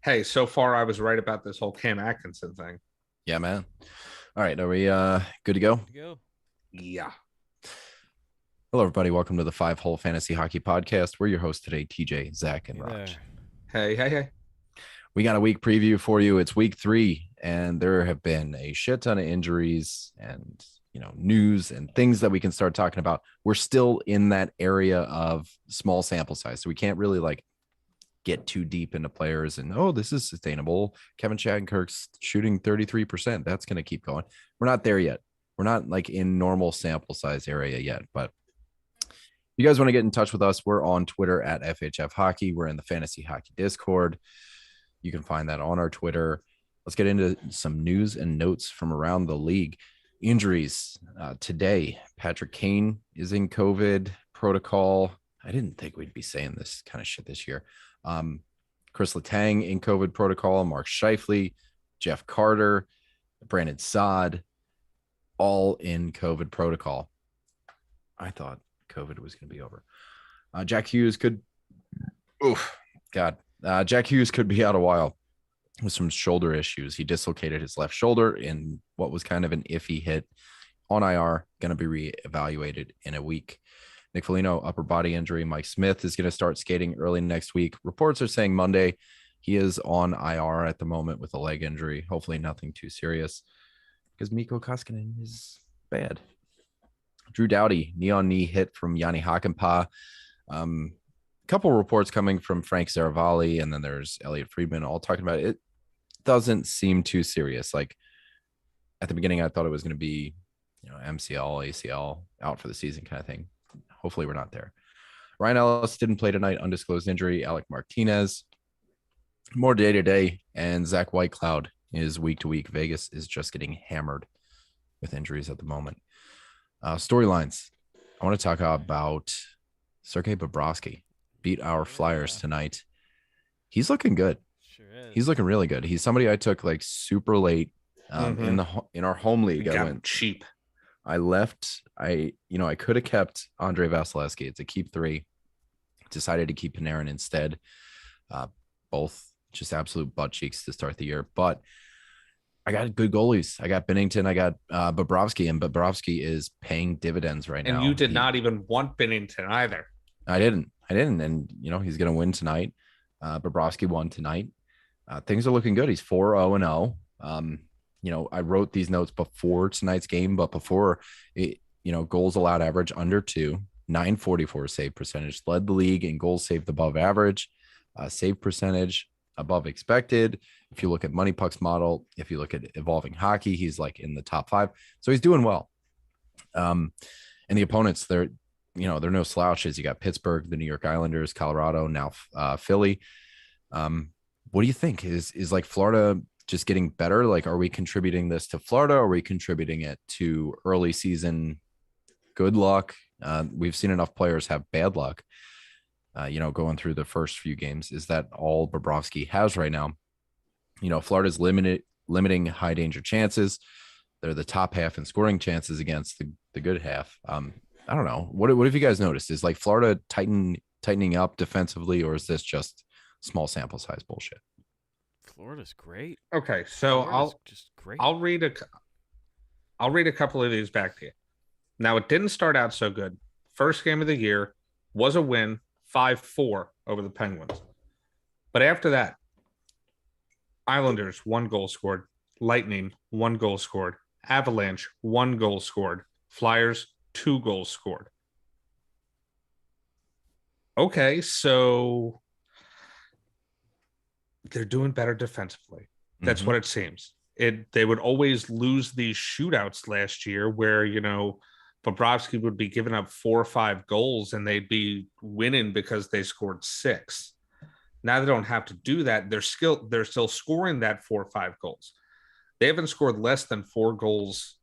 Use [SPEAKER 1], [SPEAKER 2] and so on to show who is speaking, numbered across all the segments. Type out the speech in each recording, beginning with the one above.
[SPEAKER 1] Hey, so far I was right about this whole Cam Atkinson thing.
[SPEAKER 2] Yeah, man. All right, are we good to go?
[SPEAKER 3] To go.
[SPEAKER 1] Yeah.
[SPEAKER 2] Hello, everybody. Welcome to the Five Hole Fantasy Hockey Podcast. We're your hosts today, TJ, Zach, and
[SPEAKER 3] Hey
[SPEAKER 2] Raj.
[SPEAKER 3] there.
[SPEAKER 1] Hey.
[SPEAKER 2] We got a week preview for you. It's week 3, and there have been a shit ton of injuries and news and things that we can start talking about. We're still in that area of small sample size, so we can't really get too deep into players and this is sustainable. Kevin Shattenkirk's shooting 33%. That's going to keep going. We're not there yet. We're not in normal sample size area yet, but you guys want to get in touch with us, we're on Twitter at FHF Hockey. We're in the Fantasy Hockey Discord. You can find that on our Twitter. Let's get into some news and notes from around the league. Injuries today. Patrick Kane is in COVID protocol. I didn't think we'd be saying this kind of shit this year. Chris Letang in COVID protocol. Mark Scheifele, Jeff Carter, Brandon Saad, all in COVID protocol. I thought COVID was going to be over. Jack Hughes could Jack Hughes could be out a while with some shoulder issues. He dislocated his left shoulder in what was kind of an iffy hit on IR, going to be reevaluated in a week. Nick Foligno, upper body injury. Mike Smith is going to start skating early next week. Reports are saying Monday. He is on IR at the moment with a leg injury. Hopefully nothing too serious because Mikko Koskinen is bad. Drew Doughty, knee-on-knee hit from Yanni Hakanpää. Couple reports coming from Frank Saravalli, and then there's Elliot Friedman all talking about it. It doesn't seem too serious. Like at the beginning, I thought it was going to be, MCL, ACL, out for the season kind of thing. Hopefully we're not there. Ryan Ellis didn't play tonight, undisclosed injury. Alec Martinez, more day-to-day, and Zach Whitecloud is week-to-week. Vegas is just getting hammered with injuries at the moment. Storylines. I want to talk about Sergei Bobrovsky. Beat our Flyers tonight. He's looking good.
[SPEAKER 3] Sure is.
[SPEAKER 2] He's looking really good. He's somebody I took super late in our home league.
[SPEAKER 1] I went cheap.
[SPEAKER 2] I left. I could have kept Andrei Vasilevsky. It's a keep 3. Decided to keep Panarin instead. Both just absolute butt cheeks to start the year. But I got good goalies. I got Binnington. I got Bobrovsky, and Bobrovsky is paying dividends right now.
[SPEAKER 1] And you did not even want Binnington either.
[SPEAKER 2] I didn't. And, he's going to win tonight. Bobrovsky won tonight. Things are looking good. He's 4-0-0. I wrote these notes before tonight's game, but before it, goals allowed average under 2, 944 save percentage, led the league in goals saved above average, save percentage above expected. If you look at Money Puck's model, if you look at Evolving Hockey, he's in the top 5. So he's doing well. And the opponents, they're no slouches. You got Pittsburgh, the New York Islanders, Colorado, now Philly. What do you think? Is Florida just getting better? Are we contributing this to Florida? Or are we contributing it to early season good luck? We've seen enough players have bad luck, going through the first few games. Is that all Bobrovsky has right now? Florida's limiting high danger chances. They're the top half in scoring chances against the good half. I don't know. What have you guys noticed? Is Florida tightening up defensively, or is this just small sample size bullshit?
[SPEAKER 3] Florida's great.
[SPEAKER 1] Okay, so I'll read a couple of these back to you. Now, it didn't start out so good. First game of the year was a win, 5-4 over the Penguins. But after that, Islanders, 1 goal scored. Lightning, 1 goal scored. Avalanche, 1 goal scored. Flyers, 2 goals scored. Okay, so they're doing better defensively. That's what it seems. They would always lose these shootouts last year where, Bobrovsky would be giving up 4 or 5 goals and they'd be winning because they scored 6. Now they don't have to do that. They're still scoring that 4 or 5 goals. They haven't scored less than 4 goals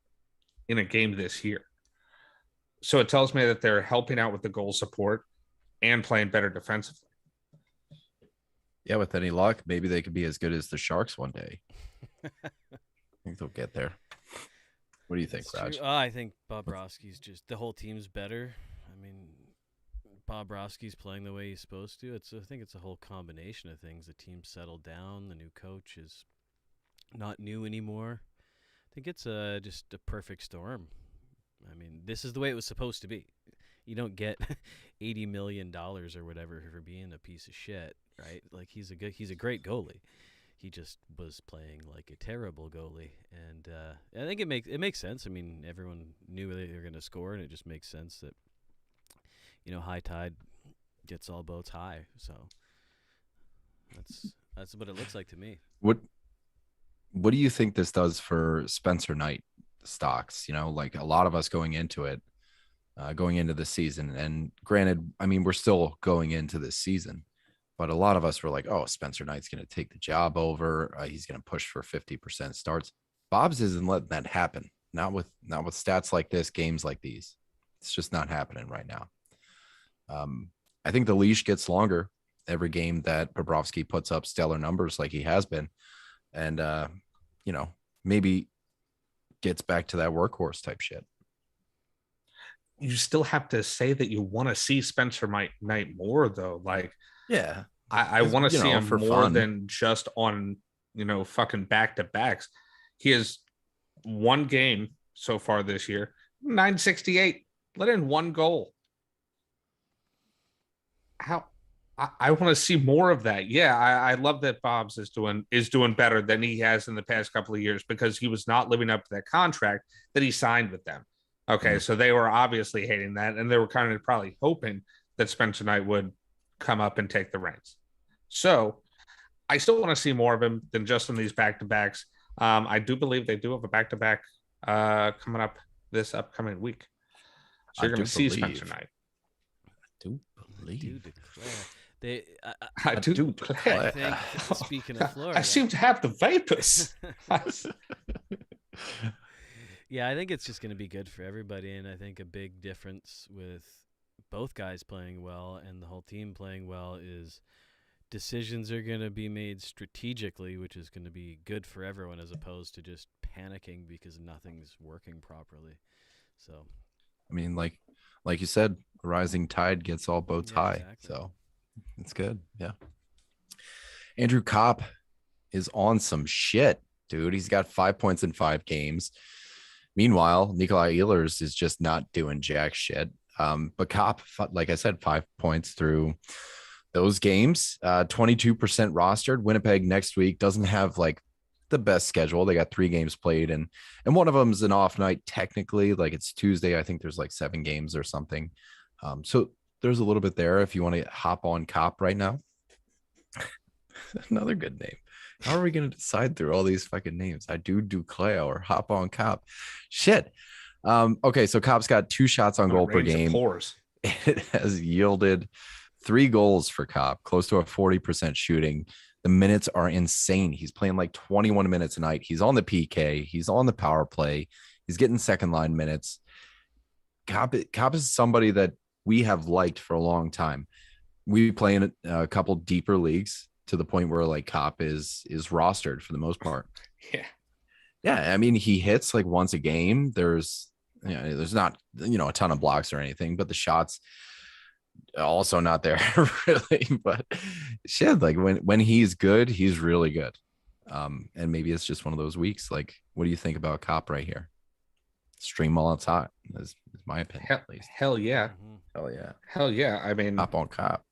[SPEAKER 1] in a game this year. So it tells me that they're helping out with the goal support and playing better defensively.
[SPEAKER 2] Yeah, with any luck, maybe they could be as good as the Sharks one day. I think they'll get there. What do you think, Raj?
[SPEAKER 3] I think Bobrovsky's just the whole team's better. I mean, Bobrovsky's playing the way he's supposed to. I think it's a whole combination of things. The team settled down. The new coach is not new anymore. I think it's just a perfect storm. I mean, this is the way it was supposed to be. You don't get $80 million or whatever for being a piece of shit, right? Like he's a great goalie. He just was playing like a terrible goalie, and I think it makes sense. I mean, everyone knew they were going to score, and it just makes sense that high tide gets all boats high. So that's what it looks like to me.
[SPEAKER 2] What do you think this does for Spencer Knight stocks? Like a lot of us going into the season, and granted, I mean, we're still going into this season, but a lot of us were like, oh, Spencer Knight's going to take the job over. He's going to push for 50% starts. Bob's isn't letting that happen. Not with stats like this, games like these. It's just not happening right now. I think the leash gets longer every game that Bobrovsky puts up stellar numbers like he has been. And, maybe gets back to that workhorse type shit.
[SPEAKER 1] You still have to say that you want to see Spencer Knight more, though. Like,
[SPEAKER 2] yeah,
[SPEAKER 1] I want to see him
[SPEAKER 2] for
[SPEAKER 1] more
[SPEAKER 2] fun
[SPEAKER 1] than just on, fucking back-to-backs. He has one game so far this year, 968, let in one goal. I want to see more of that. Yeah, I love that Bob's is doing better than he has in the past couple of years, because he was not living up to that contract that he signed with them. Okay, so they were obviously hating that, and they were kind of probably hoping that Spencer Knight would come up and take the reins. So I still want to see more of him than just in these back-to-backs. I do believe they do have a back-to-back coming up this upcoming week. So you're going to see Spencer Knight.
[SPEAKER 2] Do believe.
[SPEAKER 1] I do declare.
[SPEAKER 3] I think, speaking of Florida,
[SPEAKER 1] I seem to have the vapors.
[SPEAKER 3] Yeah, I think it's just going to be good for everybody, and I think a big difference with both guys playing well and the whole team playing well is decisions are going to be made strategically, which is going to be good for everyone, as opposed to just panicking because nothing's working properly. So,
[SPEAKER 2] I mean, like you said, a rising tide gets all boats high.
[SPEAKER 3] Exactly.
[SPEAKER 2] So it's good. Yeah. Andrew Kopp is on some shit, dude. He's got 5 points in 5 games. Meanwhile, Nikolai Ehlers is just not doing jack shit. But Kopp, like I said, 5 points through those games, 22% rostered. Winnipeg next week doesn't have like the best schedule. They got 3 games played, and one of them's an off night technically. Like it's Tuesday. I think there's like 7 games or something. So there's a little bit there if you want to hop on Kopp right now. Another good name. How are we going to decide through all these fucking names? I do Duclair or hop on Kopp. Shit. Okay, so Kopp's got 2 shots on goal per game. It has yielded 3 goals for Kopp, close to a 40% shooting. The minutes are insane. He's playing like 21 minutes a night. He's on the PK. He's on the power play. He's getting second line minutes. Kopp is somebody that we have liked for a long time. We play in a couple deeper leagues to the point where like Kopp is rostered for the most part. Yeah. I mean, he hits like once a game. There's not, a ton of blocks or anything, but the shots also not there really. But shit, like when he's good, he's really good. And maybe it's just one of those weeks. Like, what do you think about Kopp right here? Stream while it's hot is my opinion. At least.
[SPEAKER 1] Hell yeah.
[SPEAKER 2] Hell yeah.
[SPEAKER 1] I mean,
[SPEAKER 2] hop on Kopp.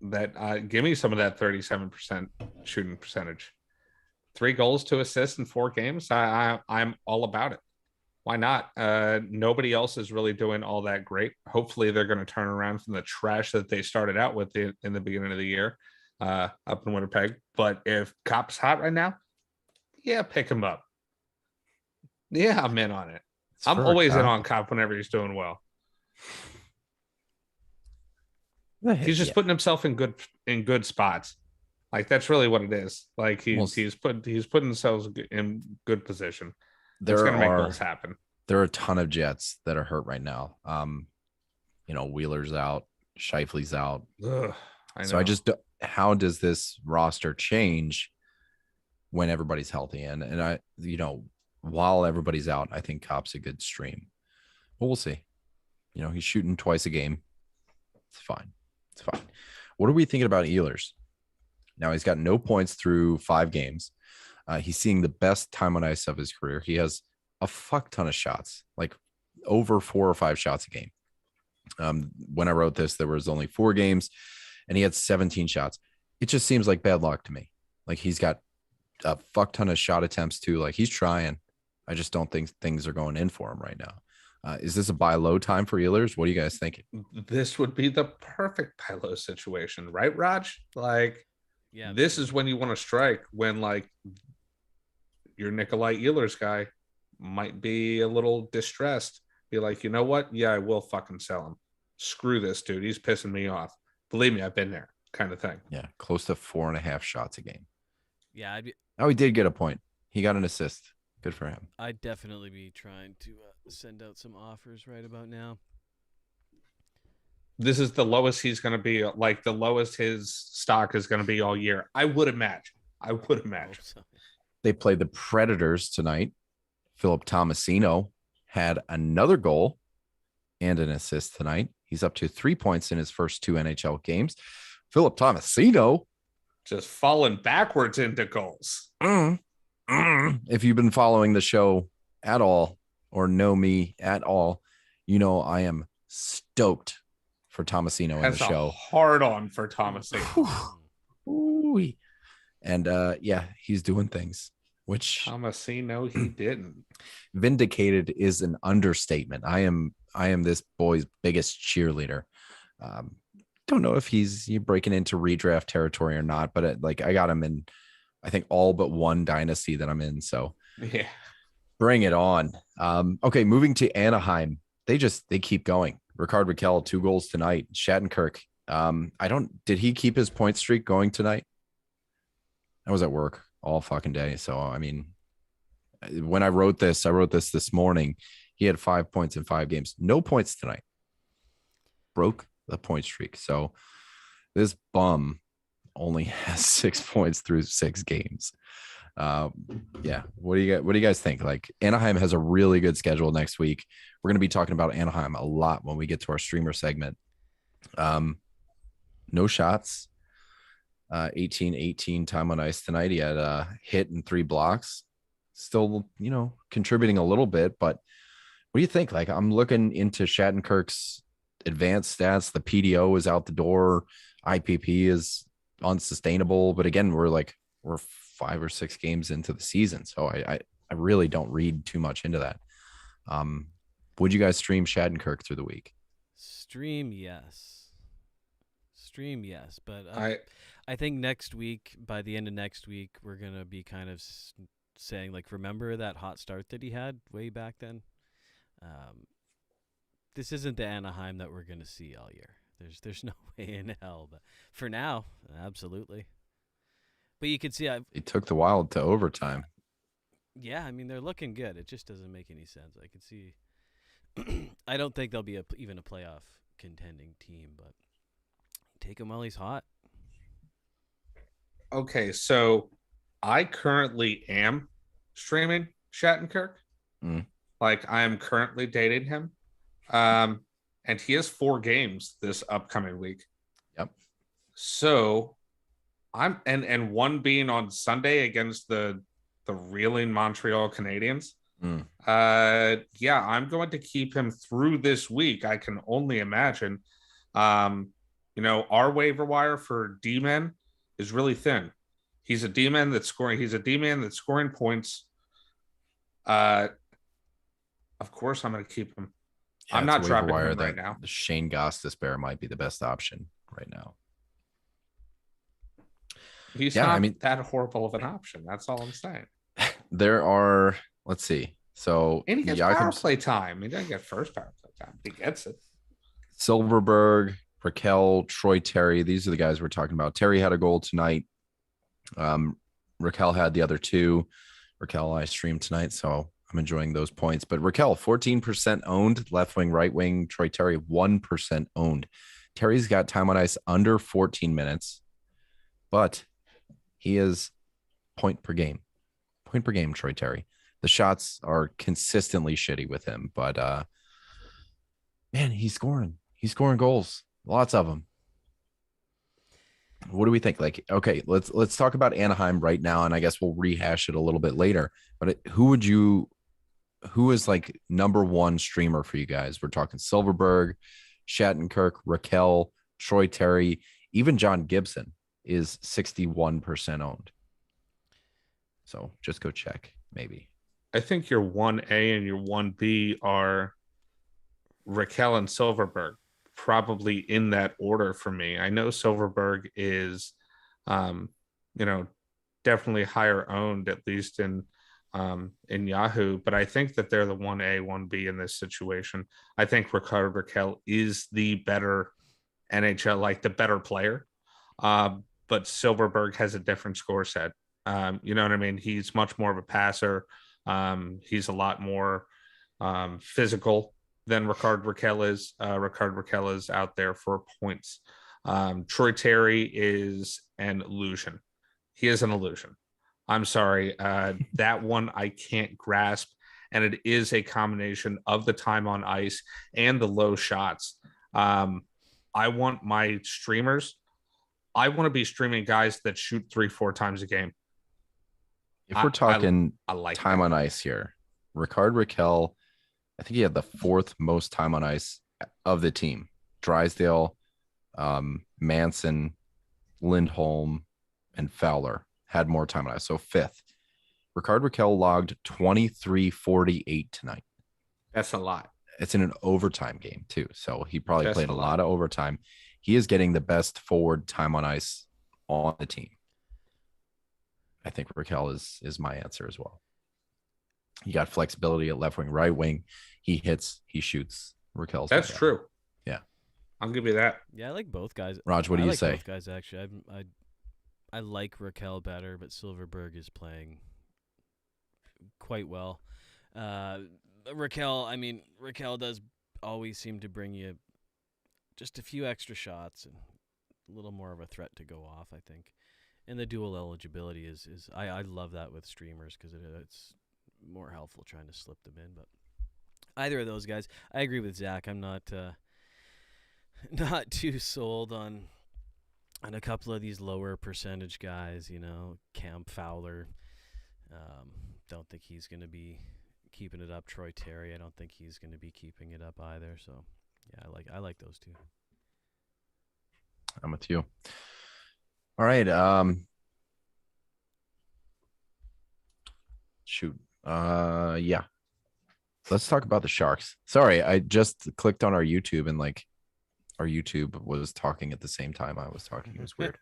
[SPEAKER 1] That give me some of that 37% shooting percentage. 3 goals, 2 assists in 4 games. I'm all about it. Why not? Nobody else is really doing all that great. Hopefully they're going to turn around from the trash that they started out with in the beginning of the year up in Winnipeg. But if Kopp's hot right now, yeah, pick him up. Yeah, I'm in on it. I'm always in on Kopp whenever he's doing well. He's just putting himself in good spots. Like that's really what it is. Like he's putting himself in good position. That's going to make goals happen.
[SPEAKER 2] There are a ton of Jets that are hurt right now. Wheeler's out, Scheifele's out.
[SPEAKER 1] Ugh, I know.
[SPEAKER 2] How does this roster change when everybody's healthy? And I, while everybody's out, I think Kopp's a good stream. But we'll see. He's shooting twice a game. It's fine. It's fine. What are we thinking about Ehlers? Now he's got no points through 5 games. He's seeing the best time on ice of his career. He has a fuck ton of shots, like over 4 or 5 shots a game. When I wrote this, there was only 4 games and he had 17 shots. It just seems like bad luck to me. Like he's got a fuck ton of shot attempts too. Like he's trying. I just don't think things are going in for him right now. Is this a buy low time for Ehlers? What are you guys thinking?
[SPEAKER 1] This would be the perfect buy low situation, right, Raj? Like, yeah, this is when you want to strike, when like your Nikolai Ehlers guy might be a little distressed. Be like, you know what? Yeah, I will fucking sell him. Screw this dude. He's pissing me off. Believe me, I've been there, kind of thing.
[SPEAKER 2] Yeah, close to 4.5 shots a game.
[SPEAKER 3] Yeah,
[SPEAKER 2] he did get a point. He got an assist. Good for him.
[SPEAKER 3] I'd definitely be trying to send out some offers right about now.
[SPEAKER 1] This is the lowest he's going to be, like the lowest his stock is going to be all year. I would imagine.
[SPEAKER 3] So.
[SPEAKER 2] They played the Predators tonight. Philip Tomasino had another goal and an assist tonight. He's up to 3 points in his first 2 NHL games. Philip Tomasino
[SPEAKER 1] just falling backwards into goals.
[SPEAKER 2] If you've been following the show at all or know me at all, you know I am stoked for Tomasino in the show.
[SPEAKER 1] Hard on for Tomasino.
[SPEAKER 2] And yeah, he's doing things. Which
[SPEAKER 1] Tomasino, he didn't.
[SPEAKER 2] Vindicated is an understatement. I am this boy's biggest cheerleader. Don't know if he's breaking into redraft territory or not, but I got him in, I think, all but one dynasty that I'm in. So
[SPEAKER 1] yeah,
[SPEAKER 2] bring it on. Okay, moving to Anaheim. They keep going. Rickard Rakell, 2 goals tonight. Shattenkirk. Did he keep his point streak going tonight? I was at work all fucking day. So, I mean, when I wrote this morning. He had 5 points in 5 games. No points tonight. Broke the point streak. So this bum only has 6 points through 6 games. Yeah. What do you guys think? Like, Anaheim has a really good schedule next week. We're going to be talking about Anaheim a lot when we get to our streamer segment. No shots. 18 time on ice tonight. He had a hit and 3 blocks. Still, contributing a little bit, but what do you think? Like, I'm looking into Shattenkirk's advanced stats. The PDO is out the door. IPP is unsustainable. But again, we're 5 or 6 games into the season. So I really don't read too much into that. Would you guys stream Shattenkirk through the week?
[SPEAKER 3] Stream, yes. But I think next week, by the end of next week, we're going to be kind of saying, like, remember that hot start that he had way back then? This isn't the Anaheim that we're going to see all year. There's no way in hell. But for now, absolutely. But you can see
[SPEAKER 2] it took the Wild to overtime.
[SPEAKER 3] Yeah, I mean, they're looking good. It just doesn't make any sense. I can see. I don't think they'll be even a playoff contending team, but take him while he's hot.
[SPEAKER 1] Okay, so I currently am streaming Shattenkirk. Like, I am currently dating him. And he has 4 games this upcoming week.
[SPEAKER 2] Yep.
[SPEAKER 1] So I'm and one being on Sunday against the reeling Montreal Canadiens. Yeah, I'm going to keep him through this week. I can only imagine. Our waiver wire for D-men is really thin. He's a D-man that's scoring points. Of course, I'm going to keep him. Yeah, I'm not dropping him right now.
[SPEAKER 2] The Shane Gostisbehere might be the best option right now.
[SPEAKER 1] He's not that horrible of an option. That's all I'm saying.
[SPEAKER 2] There are, let's see. So
[SPEAKER 1] and he gets power play time. He doesn't get first power play time. He gets it.
[SPEAKER 2] Silverberg, Rakell, Troy Terry. These are the guys we're talking about. Terry had a goal tonight. Rakell had the other 2. Rakell I streamed tonight, so I'm enjoying those points. But Rakell, 14% owned, left wing, right wing. Troy Terry, 1% owned. Terry's got time on ice under 14 minutes, but he is point per game. Point per game, Troy Terry. The shots are consistently shitty with him, but man, he's scoring. He's scoring goals. Lots of them. What do we think? Like, okay, let's talk about Anaheim right now, and I guess we'll rehash it a little bit later. But who is like number one streamer for you guys? We're talking Silverberg, Shattenkirk, Raquel, Troy Terry, even John Gibson is 61% owned. So just go check, maybe.
[SPEAKER 1] I think your 1A and your 1B are Raquel and Silverberg, probably in that order for me. I know Silverberg is, you know, definitely higher owned, at least in Yahoo, but I think that they're the 1A, 1B in this situation. I think Ricardo Raquel is the better NHL, like the better player. But Silverberg has a different score set. You know what I mean? He's much more of a passer. He's a lot more physical than Ricardo Raquel is. Ricardo Raquel is out there for points. Troy Terry is an illusion. He is an illusion. I'm sorry. That one I can't grasp. And it is a combination of the time on ice and the low shots. I want my streamers. I want to be streaming guys that shoot 3-4 times a game.
[SPEAKER 2] If we're talking
[SPEAKER 1] I like
[SPEAKER 2] time
[SPEAKER 1] that.
[SPEAKER 2] on ice here, Ricardo Raquel, I think he had the fourth most time on ice of the team. Drysdale, Manson, Lindholm, and Fowler had more time on ice. So fifth. Ricardo Raquel logged 23:48 tonight.
[SPEAKER 1] That's a lot.
[SPEAKER 2] It's in an overtime game too. So he probably
[SPEAKER 1] That's
[SPEAKER 2] played
[SPEAKER 1] a
[SPEAKER 2] a
[SPEAKER 1] lot.
[SPEAKER 2] lot of overtime. He is getting the best forward time on ice on the team. I think Raquel is my answer as well. He got flexibility at left wing, right wing. He hits, he shoots. Raquel's
[SPEAKER 1] That's true.
[SPEAKER 2] Yeah.
[SPEAKER 1] I'll give you that.
[SPEAKER 3] Yeah, I like both guys.
[SPEAKER 2] Raj, what do
[SPEAKER 3] I
[SPEAKER 2] you
[SPEAKER 3] like
[SPEAKER 2] say?
[SPEAKER 3] Both guys actually. I like Raquel better, but Silverberg is playing quite well. Raquel does always seem to bring you just a few extra shots and a little more of a threat to go off, I think. And the dual eligibility is I love that with streamers because it's more helpful trying to slip them in. But either of those guys, I agree with Zach. I'm not too sold on a couple of these lower percentage guys. You know, Cam Fowler. Don't think he's going to be keeping it up. Troy Terry, I don't think he's going to be keeping it up either. So yeah, I like those two.
[SPEAKER 2] I'm with you. All right. Shoot. Yeah. Let's talk about the Sharks. Sorry, I just clicked on our YouTube and like our YouTube was talking at the same time I was talking. It was weird.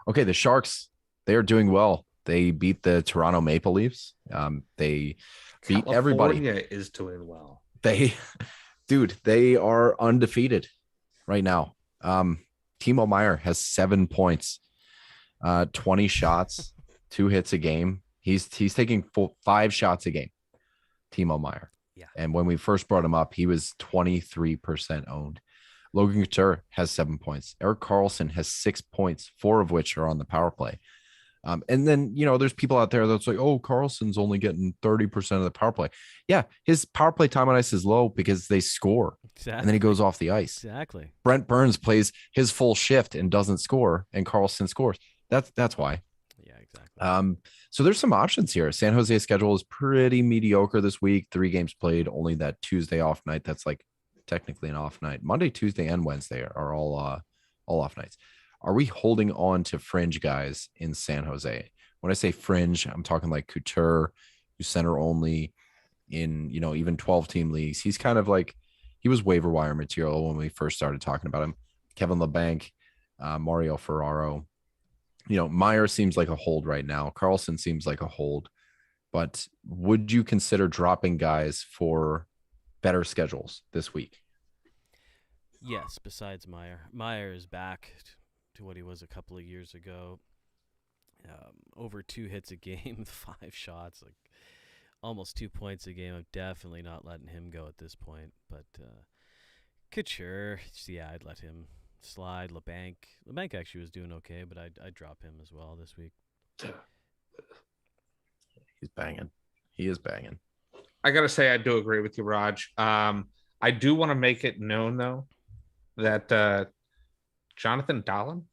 [SPEAKER 2] Okay, the Sharks, they are doing well. They beat the Toronto Maple Leafs. They beat everybody.
[SPEAKER 1] California is doing well.
[SPEAKER 2] They are undefeated right now. Timo Meier has 7 points, 20 shots, 2 hits a game. He's taking 5 shots a game, Timo Meier.
[SPEAKER 3] Yeah.
[SPEAKER 2] And when we first brought him up, he was 23% owned. Logan Couture has 7 points. Erik Karlsson has 6 points, 4 of which are on the power play. And then, you know, there's people out there that's like, oh, Karlsson's only getting 30% of the power play. Yeah, his power play time on ice is low because they score.
[SPEAKER 3] Exactly.
[SPEAKER 2] And then he goes off the ice.
[SPEAKER 3] Exactly.
[SPEAKER 2] Brent Burns plays his full shift and doesn't score, and Karlsson scores. That's why.
[SPEAKER 3] Yeah, exactly.
[SPEAKER 2] So there's some options here. San Jose's schedule is pretty mediocre this week. 3 games played, only that Tuesday off night. That's like technically an off night. Monday, Tuesday, and Wednesday are all off nights. Are we holding on to fringe guys in San Jose? When I say fringe, I'm talking like Couture, who's center only in, you know, even 12-team leagues. He's kind of like, he was waiver wire material when we first started talking about him. Kevin LeBanc, Mario Ferraro. You know, Meier seems like a hold right now. Karlsson seems like a hold. But would you consider dropping guys for better schedules this week?
[SPEAKER 3] Yes, besides Meier. Meier is back to what he was a couple of years ago. Over 2 hits a game, 5 shots, like almost 2 points a game. I'm definitely not letting him go at this point. But Couture, yeah, I'd let him slide. LeBanc actually was doing okay, but I'd drop him as well this week.
[SPEAKER 2] He's banging. He is banging.
[SPEAKER 1] I gotta say, I do agree with you, Raj. I do want to make it known though that Jonathan Dahlin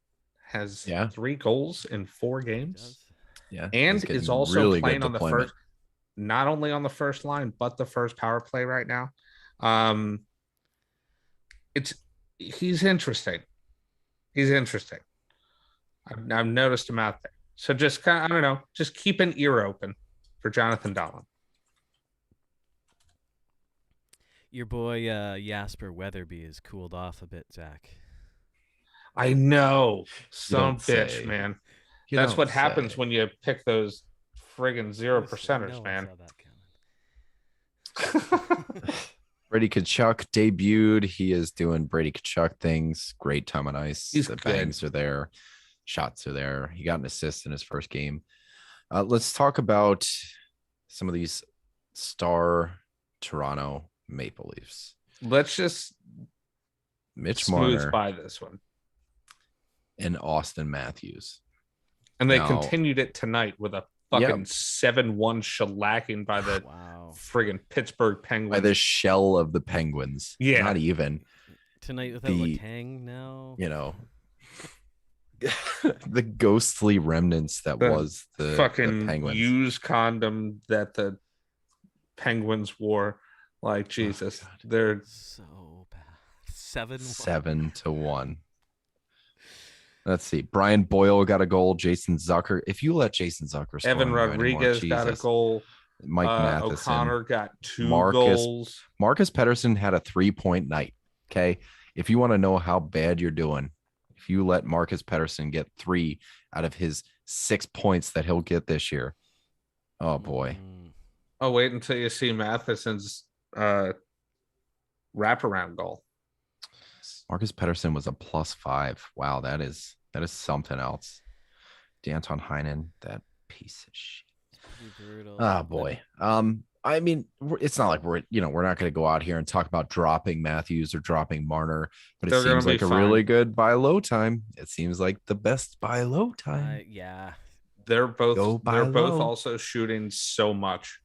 [SPEAKER 1] has
[SPEAKER 2] Yeah.
[SPEAKER 1] 3 goals in 4 games.
[SPEAKER 2] Yeah.
[SPEAKER 1] And
[SPEAKER 2] he's getting
[SPEAKER 1] is also
[SPEAKER 2] really
[SPEAKER 1] playing
[SPEAKER 2] good
[SPEAKER 1] on the
[SPEAKER 2] deployment.
[SPEAKER 1] first, not only on the first line, but the first power play right now. He's interesting. He's interesting. I've noticed him out there. So just kind of, I don't know, just keep an ear open for Jonathan Dahlin.
[SPEAKER 3] Your boy Jasper Weatherby has cooled off a bit, Zach.
[SPEAKER 1] I know,
[SPEAKER 2] don't
[SPEAKER 1] bitch,
[SPEAKER 2] say.
[SPEAKER 1] man.
[SPEAKER 2] You
[SPEAKER 1] That's
[SPEAKER 2] don't
[SPEAKER 1] what happens
[SPEAKER 2] say.
[SPEAKER 1] when you pick those friggin' 0%ers,
[SPEAKER 3] No one
[SPEAKER 1] man.
[SPEAKER 3] saw that coming.
[SPEAKER 2] Brady Tkachuk debuted. He is doing Brady Tkachuk things. Great time on ice.
[SPEAKER 1] He's
[SPEAKER 2] the
[SPEAKER 1] good.
[SPEAKER 2] bangs are there. Shots are there. He got an assist in his first game. Let's talk about some of these star Toronto Maple Leafs.
[SPEAKER 1] Let's just
[SPEAKER 2] Mitch
[SPEAKER 1] smooth
[SPEAKER 2] Marner
[SPEAKER 1] by this one.
[SPEAKER 2] and Austin Matthews.
[SPEAKER 1] And they continued it tonight with a fucking 7-1 shellacking by the friggin' Pittsburgh Penguins.
[SPEAKER 2] By the shell of the Penguins.
[SPEAKER 1] Yeah.
[SPEAKER 2] Not even.
[SPEAKER 3] Tonight without Letang now.
[SPEAKER 2] You know, the ghostly remnants that was the
[SPEAKER 1] fucking
[SPEAKER 2] Penguins.
[SPEAKER 1] Used condom that the Penguins wore. Like, Jesus. They're
[SPEAKER 3] so bad.
[SPEAKER 2] 7-1. Let's see. Brian Boyle got a goal. Jason Zucker. If you let Jason Zucker score,
[SPEAKER 1] Evan Rodriguez got a goal.
[SPEAKER 2] Mike Matheson.
[SPEAKER 1] O'Connor got 2 goals.
[SPEAKER 2] Marcus Pettersson had a 3-point night. Okay. If you want to know how bad you're doing, if you let Marcus Pettersson get 3 out of his 6 points that he'll get this year, oh boy.
[SPEAKER 1] Oh, wait until you see Matheson's wraparound goal.
[SPEAKER 2] Marcus Pettersson was a +5. Wow, that is something else. Anton Hyman, that piece of shit. Oh boy. I mean, it's not like we're not going to go out here and talk about dropping Matthews or dropping Marner, but it seems like a really good buy low time. It seems like the best buy low time.
[SPEAKER 3] Yeah,
[SPEAKER 1] they're both also shooting so much.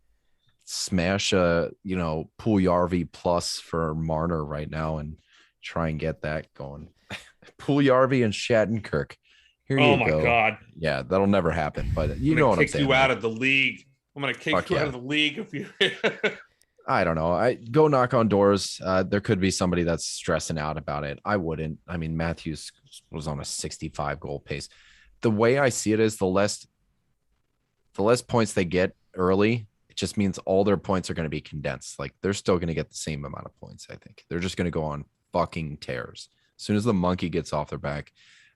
[SPEAKER 2] Smash a Puljujarvi plus for Marner right now and try and get that going. Puljujarvi and Shattenkirk. Here you go. Oh my
[SPEAKER 1] God.
[SPEAKER 2] Yeah, that'll never happen. But you know what I'm saying.
[SPEAKER 1] Kick you out of the league. I'm gonna kick you out of the league if you.
[SPEAKER 2] I don't know. I go knock on doors. There could be somebody that's stressing out about it. I wouldn't. I mean, Matthews was on a 65 goal pace. The way I see it is the less points they get early, it just means all their points are going to be condensed. Like they're still going to get the same amount of points. I think they're just going to go on fucking tears. As soon as the monkey gets off their back,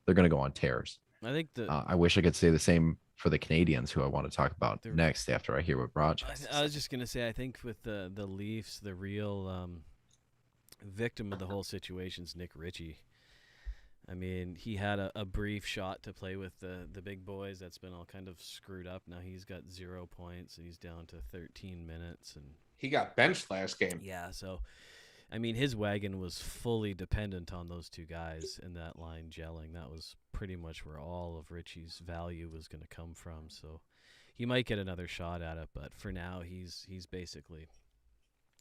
[SPEAKER 2] they're going to go on tears.
[SPEAKER 3] I think
[SPEAKER 2] I wish I could say the same for the Canadians, who I want to talk about next after I hear what Raj has to say.
[SPEAKER 3] I was just going to say, I think with the Leafs, the real victim of the whole situation is Nick Ritchie. I mean, he had a brief shot to play with the big boys. That's been all kind of screwed up. Now he's got 0 points, and he's down to 13 minutes. And
[SPEAKER 1] he got benched last game.
[SPEAKER 3] Yeah, so, I mean, his wagon was fully dependent on those 2 guys in that line gelling. That was pretty much where all of Ritchie's value was going to come from. So he might get another shot at it, but for now, he's basically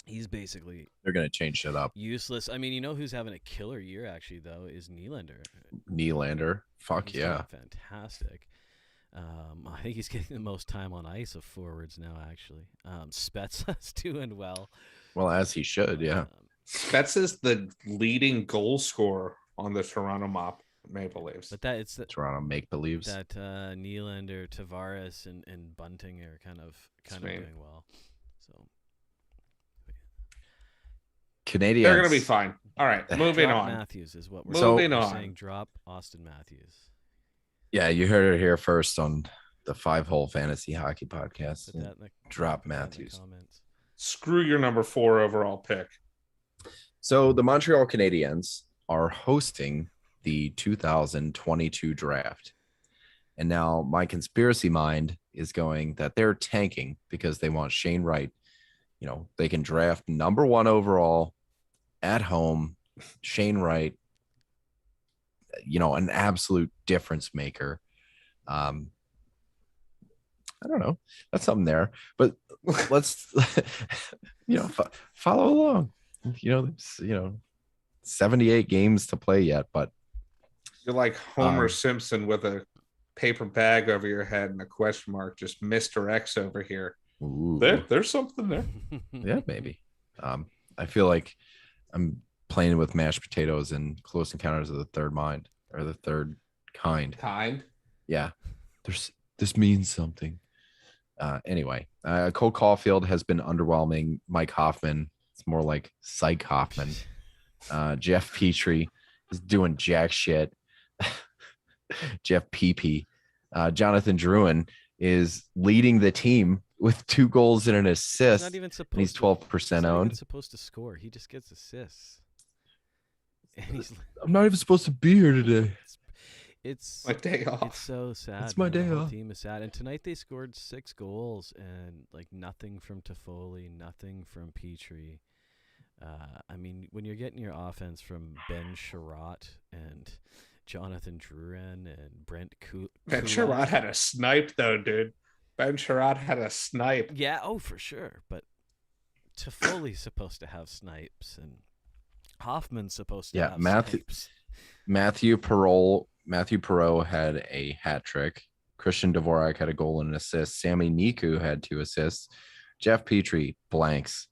[SPEAKER 2] they're going to change it up.
[SPEAKER 3] Useless. I mean, you know who's having a killer year actually though is Nylander.
[SPEAKER 2] Fuck he's
[SPEAKER 3] fantastic. I think he's getting the most time on ice of forwards now actually. Spezza's doing well.
[SPEAKER 2] Well, as he should, yeah.
[SPEAKER 1] Spezza's the leading goal scorer on the Toronto Maple Leafs.
[SPEAKER 3] But it's the
[SPEAKER 2] Toronto Make-Believes.
[SPEAKER 3] That Nylander, Tavares, and Bunting are kind of doing well. So
[SPEAKER 2] Canadians,
[SPEAKER 1] they're going to be fine. All right, moving on.
[SPEAKER 3] Matthews is what we're saying. Drop Austin Matthews.
[SPEAKER 2] Yeah, you heard it here first on the 5-Hole Fantasy Hockey Podcast. Drop Matthews.
[SPEAKER 1] Screw your number 4 overall pick.
[SPEAKER 2] So the Montreal Canadiens are hosting the 2022 draft. And now my conspiracy mind is going that they're tanking because they want Shane Wright. You know, they can draft number 1 overall at home, Shane Wright, an absolute difference maker. I don't know. That's something there, but let's, follow along. 78 games to play yet, but
[SPEAKER 1] you're like Homer Simpson with a paper bag over your head and a question mark, just Mr. X over here. There's something there.
[SPEAKER 2] Yeah, maybe. I feel like I'm playing with mashed potatoes in Close Encounters of the Third Mind, or the Third Kind. Yeah. This means something. Anyway, Cole Caulfield has been underwhelming. Mike Hoffman, it's more like Psych Hoffman. Jeff Petrie is doing jack shit. Jeff PP. Jonathan Drouin is leading the team with 2 goals and an assist.
[SPEAKER 3] He's not even supposed
[SPEAKER 2] he's 12% owned.
[SPEAKER 3] He's supposed to score. He just gets assists. And
[SPEAKER 2] I'm not even supposed to be here today.
[SPEAKER 3] It's
[SPEAKER 1] my day off.
[SPEAKER 3] It's so sad.
[SPEAKER 2] It's my day off.
[SPEAKER 3] The team is sad. And tonight they scored 6 goals and like nothing from Toffoli, nothing from Petrie. I mean, when you're getting your offense from Ben Sherratt and Jonathan Drouin and Brent
[SPEAKER 1] Ben Sherratt had a snipe though, dude. Ben Sherratt had a snipe.
[SPEAKER 3] Yeah, for sure. But Toffoli's supposed to have snipes, and Hoffman's supposed to have snipes.
[SPEAKER 2] Matthew Perreault had a hat trick. Christian Dvorak had a goal and an assist. Sammy Niku had 2 assists. Jeff Petrie, blanks.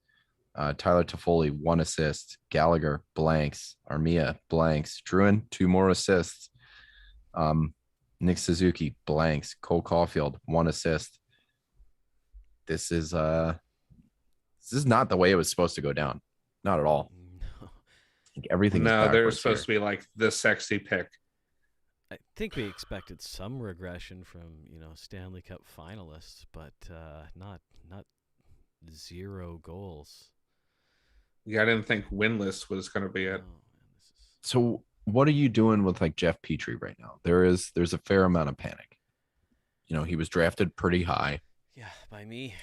[SPEAKER 2] Tyler Toffoli, 1 assist. Gallagher, blanks. Armia, blanks. Drouin, 2 more assists. Nick Suzuki, blanks. Cole Caulfield, 1 assist. This is not the way it was supposed to go down. Not at all.
[SPEAKER 3] No.
[SPEAKER 2] Like everything.
[SPEAKER 1] No, they're supposed to be like the sexy pick.
[SPEAKER 3] I think we expected some regression from, Stanley Cup finalists, but not 0 goals.
[SPEAKER 1] Yeah, I didn't think winless was going to be it.
[SPEAKER 2] So what are you doing with like Jeff Petrie right now? There's a fair amount of panic. He was drafted pretty high.
[SPEAKER 3] Yeah, by me.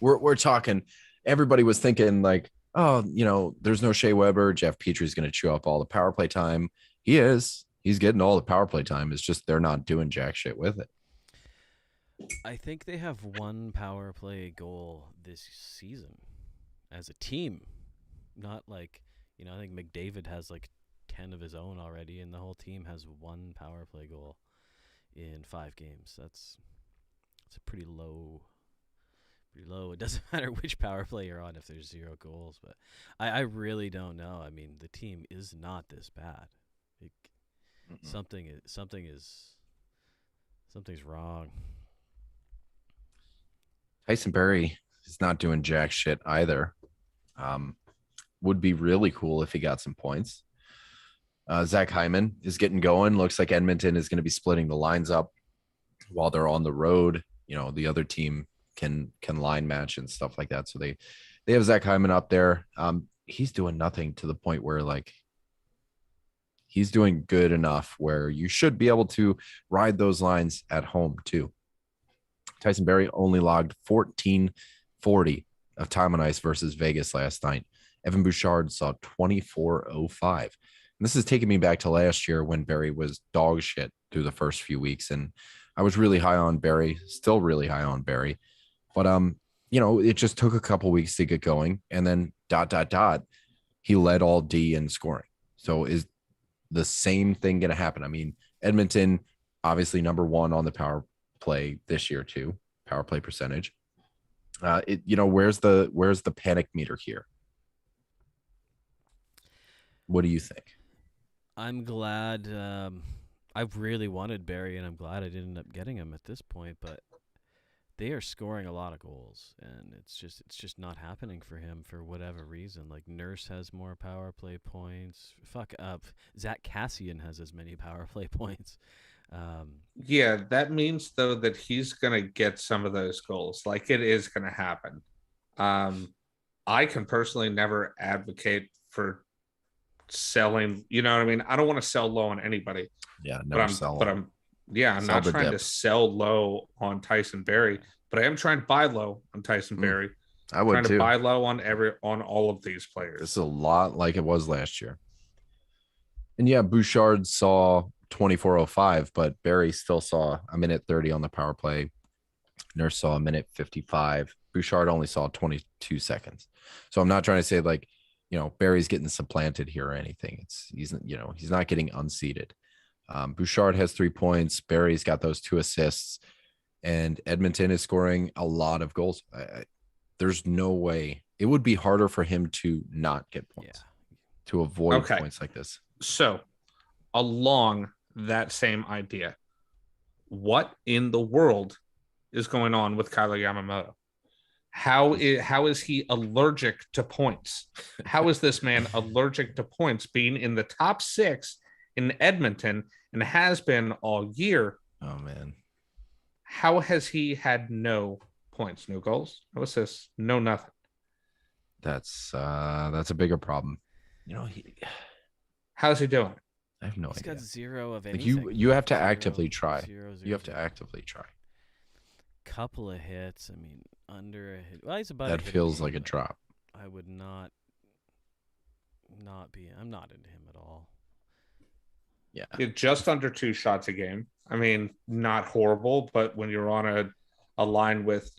[SPEAKER 2] We're talking. Everybody was thinking like, oh, there's no Shea Weber. Jeff Petrie's going to chew up all the power play time. He is. He's getting all the power play time. It's just they're not doing jack shit with it.
[SPEAKER 3] I think they have 1 power play goal this season as a team. Not like, I think McDavid has like 10 of his own already, and the whole team has 1 power play goal in 5 games. It's a pretty low. It doesn't matter which power play you're on if there's 0 goals, but I really don't know. I mean, the team is not this bad. Something's wrong.
[SPEAKER 2] Tyson Barrie is not doing jack shit either. Would be really cool if he got some points. Zach Hyman is getting going. Looks like Edmonton is going to be splitting the lines up while they're on the road. The other team can line match and stuff like that. So they have Zach Hyman up there. He's doing nothing to the point where like he's doing good enough where you should be able to ride those lines at home too. Tyson Barrie only logged 1440 of time on ice versus Vegas last night. Evan Bouchard saw 2405. And this is taking me back to last year when Barrie was dog shit through the first few weeks. And I was really high on Barrie, still really high on Barrie. But, it just took a couple weeks to get going. And then ... he led all D in scoring. So is the same thing going to happen? I mean, Edmonton, obviously number 1 on the power play this year too, power play percentage. Where's the panic meter here? What do you think?
[SPEAKER 3] I'm glad. I've really wanted Barrie, and I'm glad I didn't end up getting him at this point. But they are scoring a lot of goals, and it's just not happening for him for whatever reason. Like Nurse has more power play points. Fuck up. Zach Cassian has as many power play points.
[SPEAKER 1] Yeah, that means though that he's gonna get some of those goals. Like it is gonna happen. I can personally never advocate for selling. You know what I mean? I don't want to sell low on anybody.
[SPEAKER 2] Yeah,
[SPEAKER 1] I'm not trying to sell low on Tyson Barrie, but I am trying to buy low on Tyson Barrie.
[SPEAKER 2] I would
[SPEAKER 1] trying
[SPEAKER 2] too.
[SPEAKER 1] to buy low on all of these players.
[SPEAKER 2] This is a lot like it was last year. And yeah, Bouchard saw 2405, but Barrie still saw a minute 30 on the power play. Nurse saw a minute 55. Bouchard only saw 22 seconds. So I'm not trying to say like, Barry's getting supplanted here or anything. He's not getting unseated. Bouchard has 3 points. Barry's got those 2 assists, and Edmonton is scoring a lot of goals. There's no way. It would be harder for him to not get points, to avoid points like this.
[SPEAKER 1] So, along that same idea, what in the world is going on with Kyler Yamamoto? How is he allergic to points? How is this man allergic to points, being in the top 6 in Edmonton and has been all year?
[SPEAKER 2] Oh, man.
[SPEAKER 1] How has he had no points, no goals, no assists, no nothing?
[SPEAKER 2] That's a bigger problem.
[SPEAKER 1] How's he doing?
[SPEAKER 2] I have no
[SPEAKER 3] idea. He's got 0 of
[SPEAKER 2] anything.
[SPEAKER 3] Like
[SPEAKER 2] you have to actively try. You have to
[SPEAKER 3] zero.
[SPEAKER 2] Actively try.
[SPEAKER 3] Couple of hits. I mean, under a hit. Well, he's about.
[SPEAKER 2] That feels like a drop.
[SPEAKER 3] I would not be. I'm not into him at all.
[SPEAKER 2] Yeah.
[SPEAKER 1] Just under 2 shots a game. I mean, not horrible, but when you're on a line with,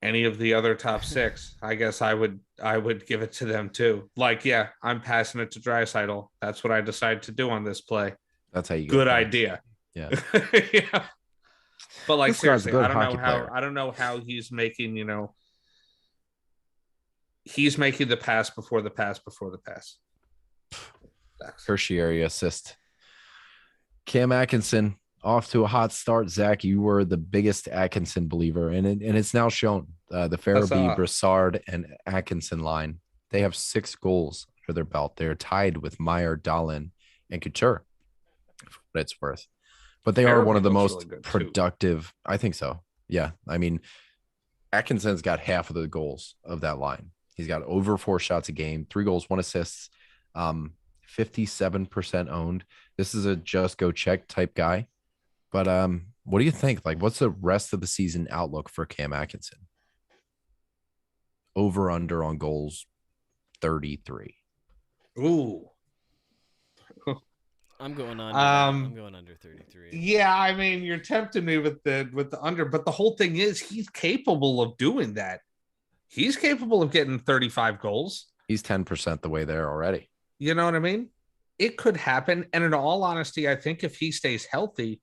[SPEAKER 1] any of the other top 6, I guess I would give it to them too. Like, yeah, I'm passing it to Draisaitl. That's what I decided to do on this play.
[SPEAKER 2] That's how you
[SPEAKER 1] good idea.
[SPEAKER 2] Yeah.
[SPEAKER 1] Yeah. But like, seriously, I don't know how he's making, he's making the pass before the pass before the pass.
[SPEAKER 2] Tertiary assist. Cam Atkinson off to a hot start. Zach, you were the biggest Atkinson believer, and it's now shown. The Farabee, Brassard, and Atkinson line, they have 6 goals under their belt. They're tied with Meyer, Dahlin, and Couture, for what it's worth. But they are one of the most really productive. Too. I think so. Yeah. I mean, Atkinson's got half of the goals of that line. He's got over 4 shots a game, 3 goals, 1 assist, 57% owned. This is a just go check type guy. But what do you think? Like, what's the rest of the season outlook for Cam Atkinson? Over under on goals, 33.
[SPEAKER 1] Ooh.
[SPEAKER 3] I'm going under. I'm going under 33.
[SPEAKER 1] Yeah, I mean, you're tempting me with the under, but the whole thing is he's capable of doing that. He's capable of getting 35 goals.
[SPEAKER 2] He's 10% the way there already.
[SPEAKER 1] You know what I mean? It could happen. And in all honesty, I think if he stays healthy,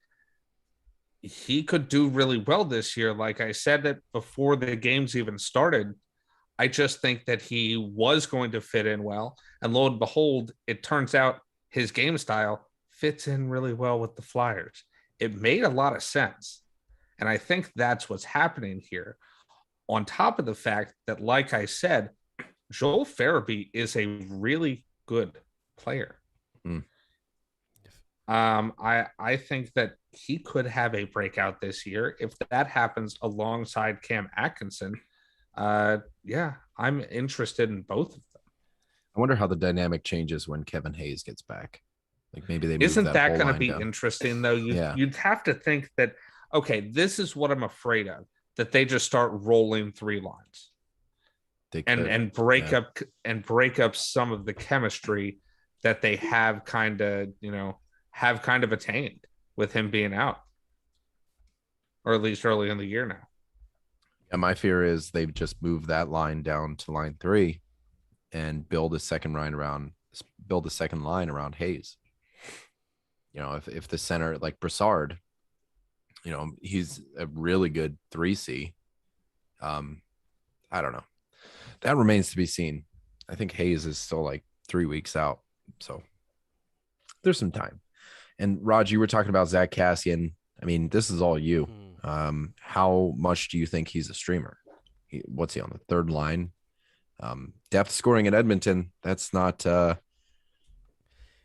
[SPEAKER 1] he could do really well this year. Like I said that before the games even started, I just think that he was going to fit in well. And lo and behold, it turns out his game style fits in really well with the Flyers. It made a lot of sense. And I think that's what's happening here. On top of the fact that, like I said, Joel Farabee is a really good player. I think that he could have a breakout this year. If that happens alongside Cam Atkinson, yeah, I'm interested in both of them.
[SPEAKER 2] I wonder how the dynamic changes when Kevin Hayes gets back. Like maybe they
[SPEAKER 1] isn't that going to be
[SPEAKER 2] down.
[SPEAKER 1] Interesting though? You'd have to think that, okay, this is what I'm afraid of, that they just start rolling 3 lines and break up some of the chemistry that they have kind of attained with him being out, or at least early in the year now.
[SPEAKER 2] And my fear is they've just moved that line down to line 3 and build a second line around Hayes. If the center like Brassard, he's a really good 3C. I don't know. That remains to be seen. I think Hayes is still like 3 weeks out. So there's some time. And Raj, you were talking about Zach Kassian. I mean, this is all you. How much do you think he's a streamer? What's he on the 3rd line? Depth scoring at Edmonton. That's not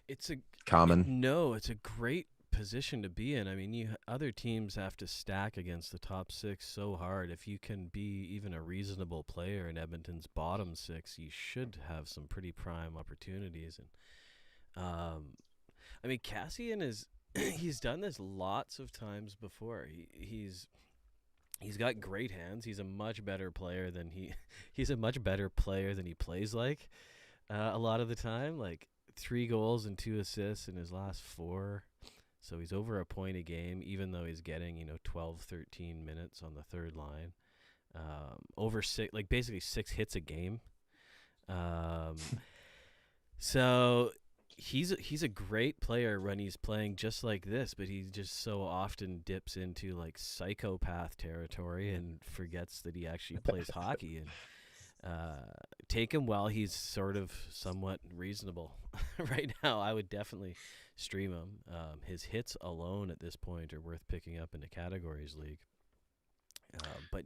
[SPEAKER 3] it's a
[SPEAKER 2] common.
[SPEAKER 3] No, it's a great position to be in. I mean, other teams have to stack against the top 6 so hard. If you can be even a reasonable player in Edmonton's bottom 6, you should have some pretty prime opportunities. And I mean, Kassian he's done this lots of times before. He's got great hands. He's a much better player than he's a much better player than he plays like. A lot of the time, like 3 goals and 2 assists in his last 4. So he's over a point a game, even though he's getting, 12, 13 minutes on the 3rd line. over six, like basically 6 hits a game. So he's a great player when he's playing just like this, but he just so often dips into like psychopath territory and forgets that he actually plays hockey. And take him while he's sort of somewhat reasonable. Right now, I would definitely stream him. His hits alone at this point are worth picking up in the categories league. But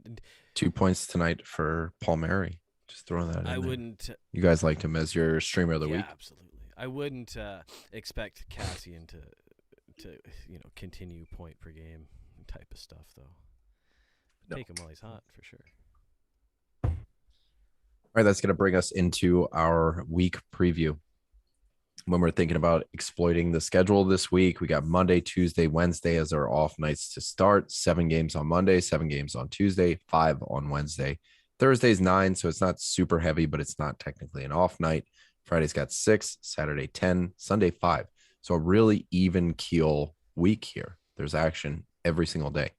[SPEAKER 2] 2 points tonight for Palmieri. Just throwing that in
[SPEAKER 3] I
[SPEAKER 2] there.
[SPEAKER 3] wouldn't.
[SPEAKER 2] You guys liked him as your streamer of the week?
[SPEAKER 3] Absolutely. I wouldn't expect Cassian to continue point per game type of stuff though.
[SPEAKER 2] No.
[SPEAKER 3] Take him while he's hot for sure.
[SPEAKER 2] All right, that's going to bring us into our week preview. When we're thinking about exploiting the schedule this week, we got Monday, Tuesday, Wednesday as our off nights to start. 7 games on Monday, 7 games on Tuesday, 5 on Wednesday. Thursday's 9, so it's not super heavy, but it's not technically an off night. Friday's got 6, Saturday 10, Sunday 5. So a really even keel week here. There's action every single day.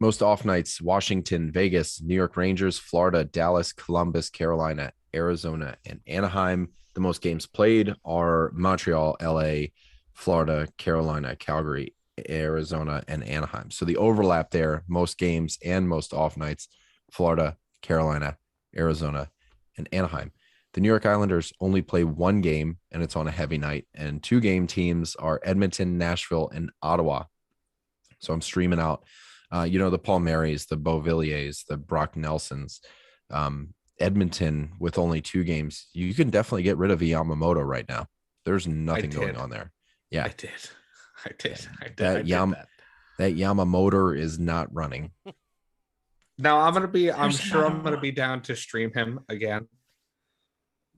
[SPEAKER 2] Most off nights: Washington, Vegas, New York Rangers, Florida, Dallas, Columbus, Carolina, Arizona, and Anaheim. The most games played are Montreal, LA, Florida, Carolina, Calgary, Arizona, and Anaheim. So the overlap there, most games and most off nights, Florida, Carolina, Arizona, and Anaheim. The New York Islanders only play 1 game, and it's on a heavy night. And 2-game teams are Edmonton, Nashville, and Ottawa. So I'm streaming out the Palmieris, the Beauvilliers, the Brock Nelsons, Edmonton with only 2 games. You can definitely get rid of Yamamoto right now. There's nothing going on there. Yeah,
[SPEAKER 1] I did.
[SPEAKER 2] That Yamamoto is not running.
[SPEAKER 1] Now I'm sure I'm gonna be down to stream him again.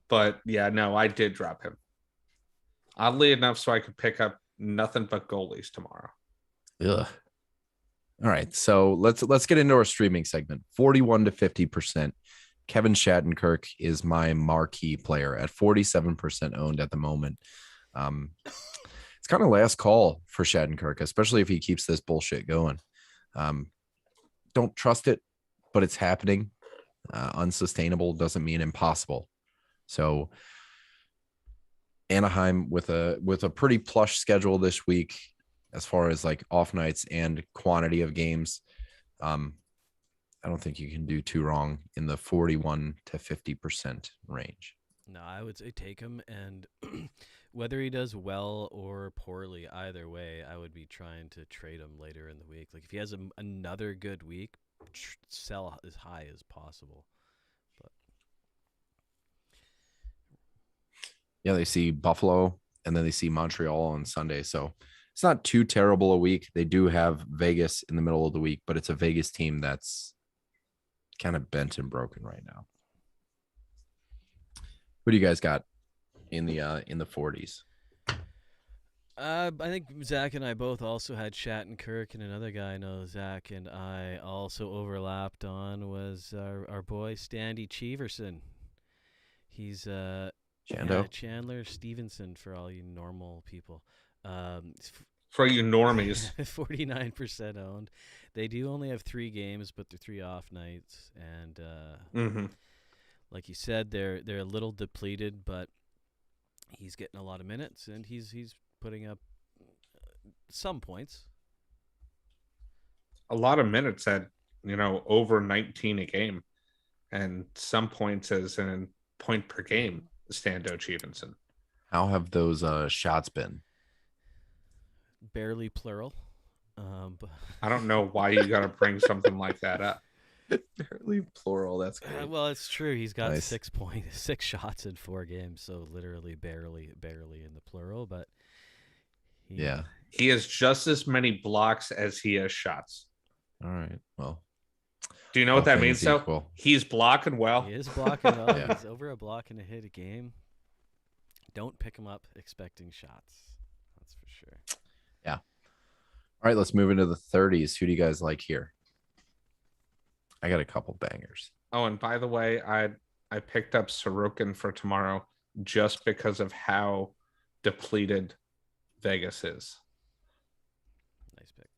[SPEAKER 1] But yeah, no, I did drop him. Oddly enough, so I could pick up nothing but goalies tomorrow.
[SPEAKER 2] Ugh. All right, so let's get into our streaming segment. 41 to 50%. Kevin Shattenkirk is my marquee player at 47% owned at the moment. It's kind of last call for Shattenkirk, especially if he keeps this bullshit going. Don't trust it, but it's happening. Unsustainable doesn't mean impossible. So Anaheim with a pretty plush schedule this week as far as like off nights and quantity of games. I don't think you can do too wrong in the 41 to 50% range.
[SPEAKER 3] No, I would say take him, and whether he does well or poorly, either way, I would be trying to trade him later in the week. Like if he has another good week, sell as high as possible. But
[SPEAKER 2] yeah, they see Buffalo and then they see Montreal on Sunday. So it's not too terrible a week. They do have Vegas in the middle of the week, but it's a Vegas team that's kind of bent and broken right now. Who do you guys got in the 40s?
[SPEAKER 3] I think Zach and I both also had Shattenkirk, and another guy I know Zach and I also overlapped on was our boy Standy Cheeverson. He's Chandler Stevenson for all you normal people.
[SPEAKER 1] For you normies.
[SPEAKER 3] 49% owned. They do only have 3 games, but they're 3 off nights, and like you said, they're a little depleted, but he's getting a lot of minutes, and he's putting up some points.
[SPEAKER 1] A lot of minutes at over 19 a game, and some points as in point per game. Stando Stevenson.
[SPEAKER 2] How have those shots been?
[SPEAKER 3] Barely plural. But
[SPEAKER 1] I don't know why you got to bring something like that up.
[SPEAKER 2] Barely plural. That's great.
[SPEAKER 3] Well, it's true. He's got
[SPEAKER 2] Nice.
[SPEAKER 3] 6 shots in 4 games, so literally barely in the plural. But
[SPEAKER 1] he has just as many blocks as he has shots.
[SPEAKER 2] All right. Well,
[SPEAKER 1] do you know what that means?
[SPEAKER 2] Equal.
[SPEAKER 1] So he's blocking well.
[SPEAKER 3] He is blocking well.
[SPEAKER 2] Yeah.
[SPEAKER 3] He's over a block and a hit a game. Don't pick him up expecting shots. That's for sure.
[SPEAKER 2] Yeah. All right, let's move into the 30s. Who do you guys like here? I got a couple bangers.
[SPEAKER 1] Oh, and by the way, I picked up Sorokin for tomorrow just because of how depleted Vegas is.
[SPEAKER 3] Nice pick.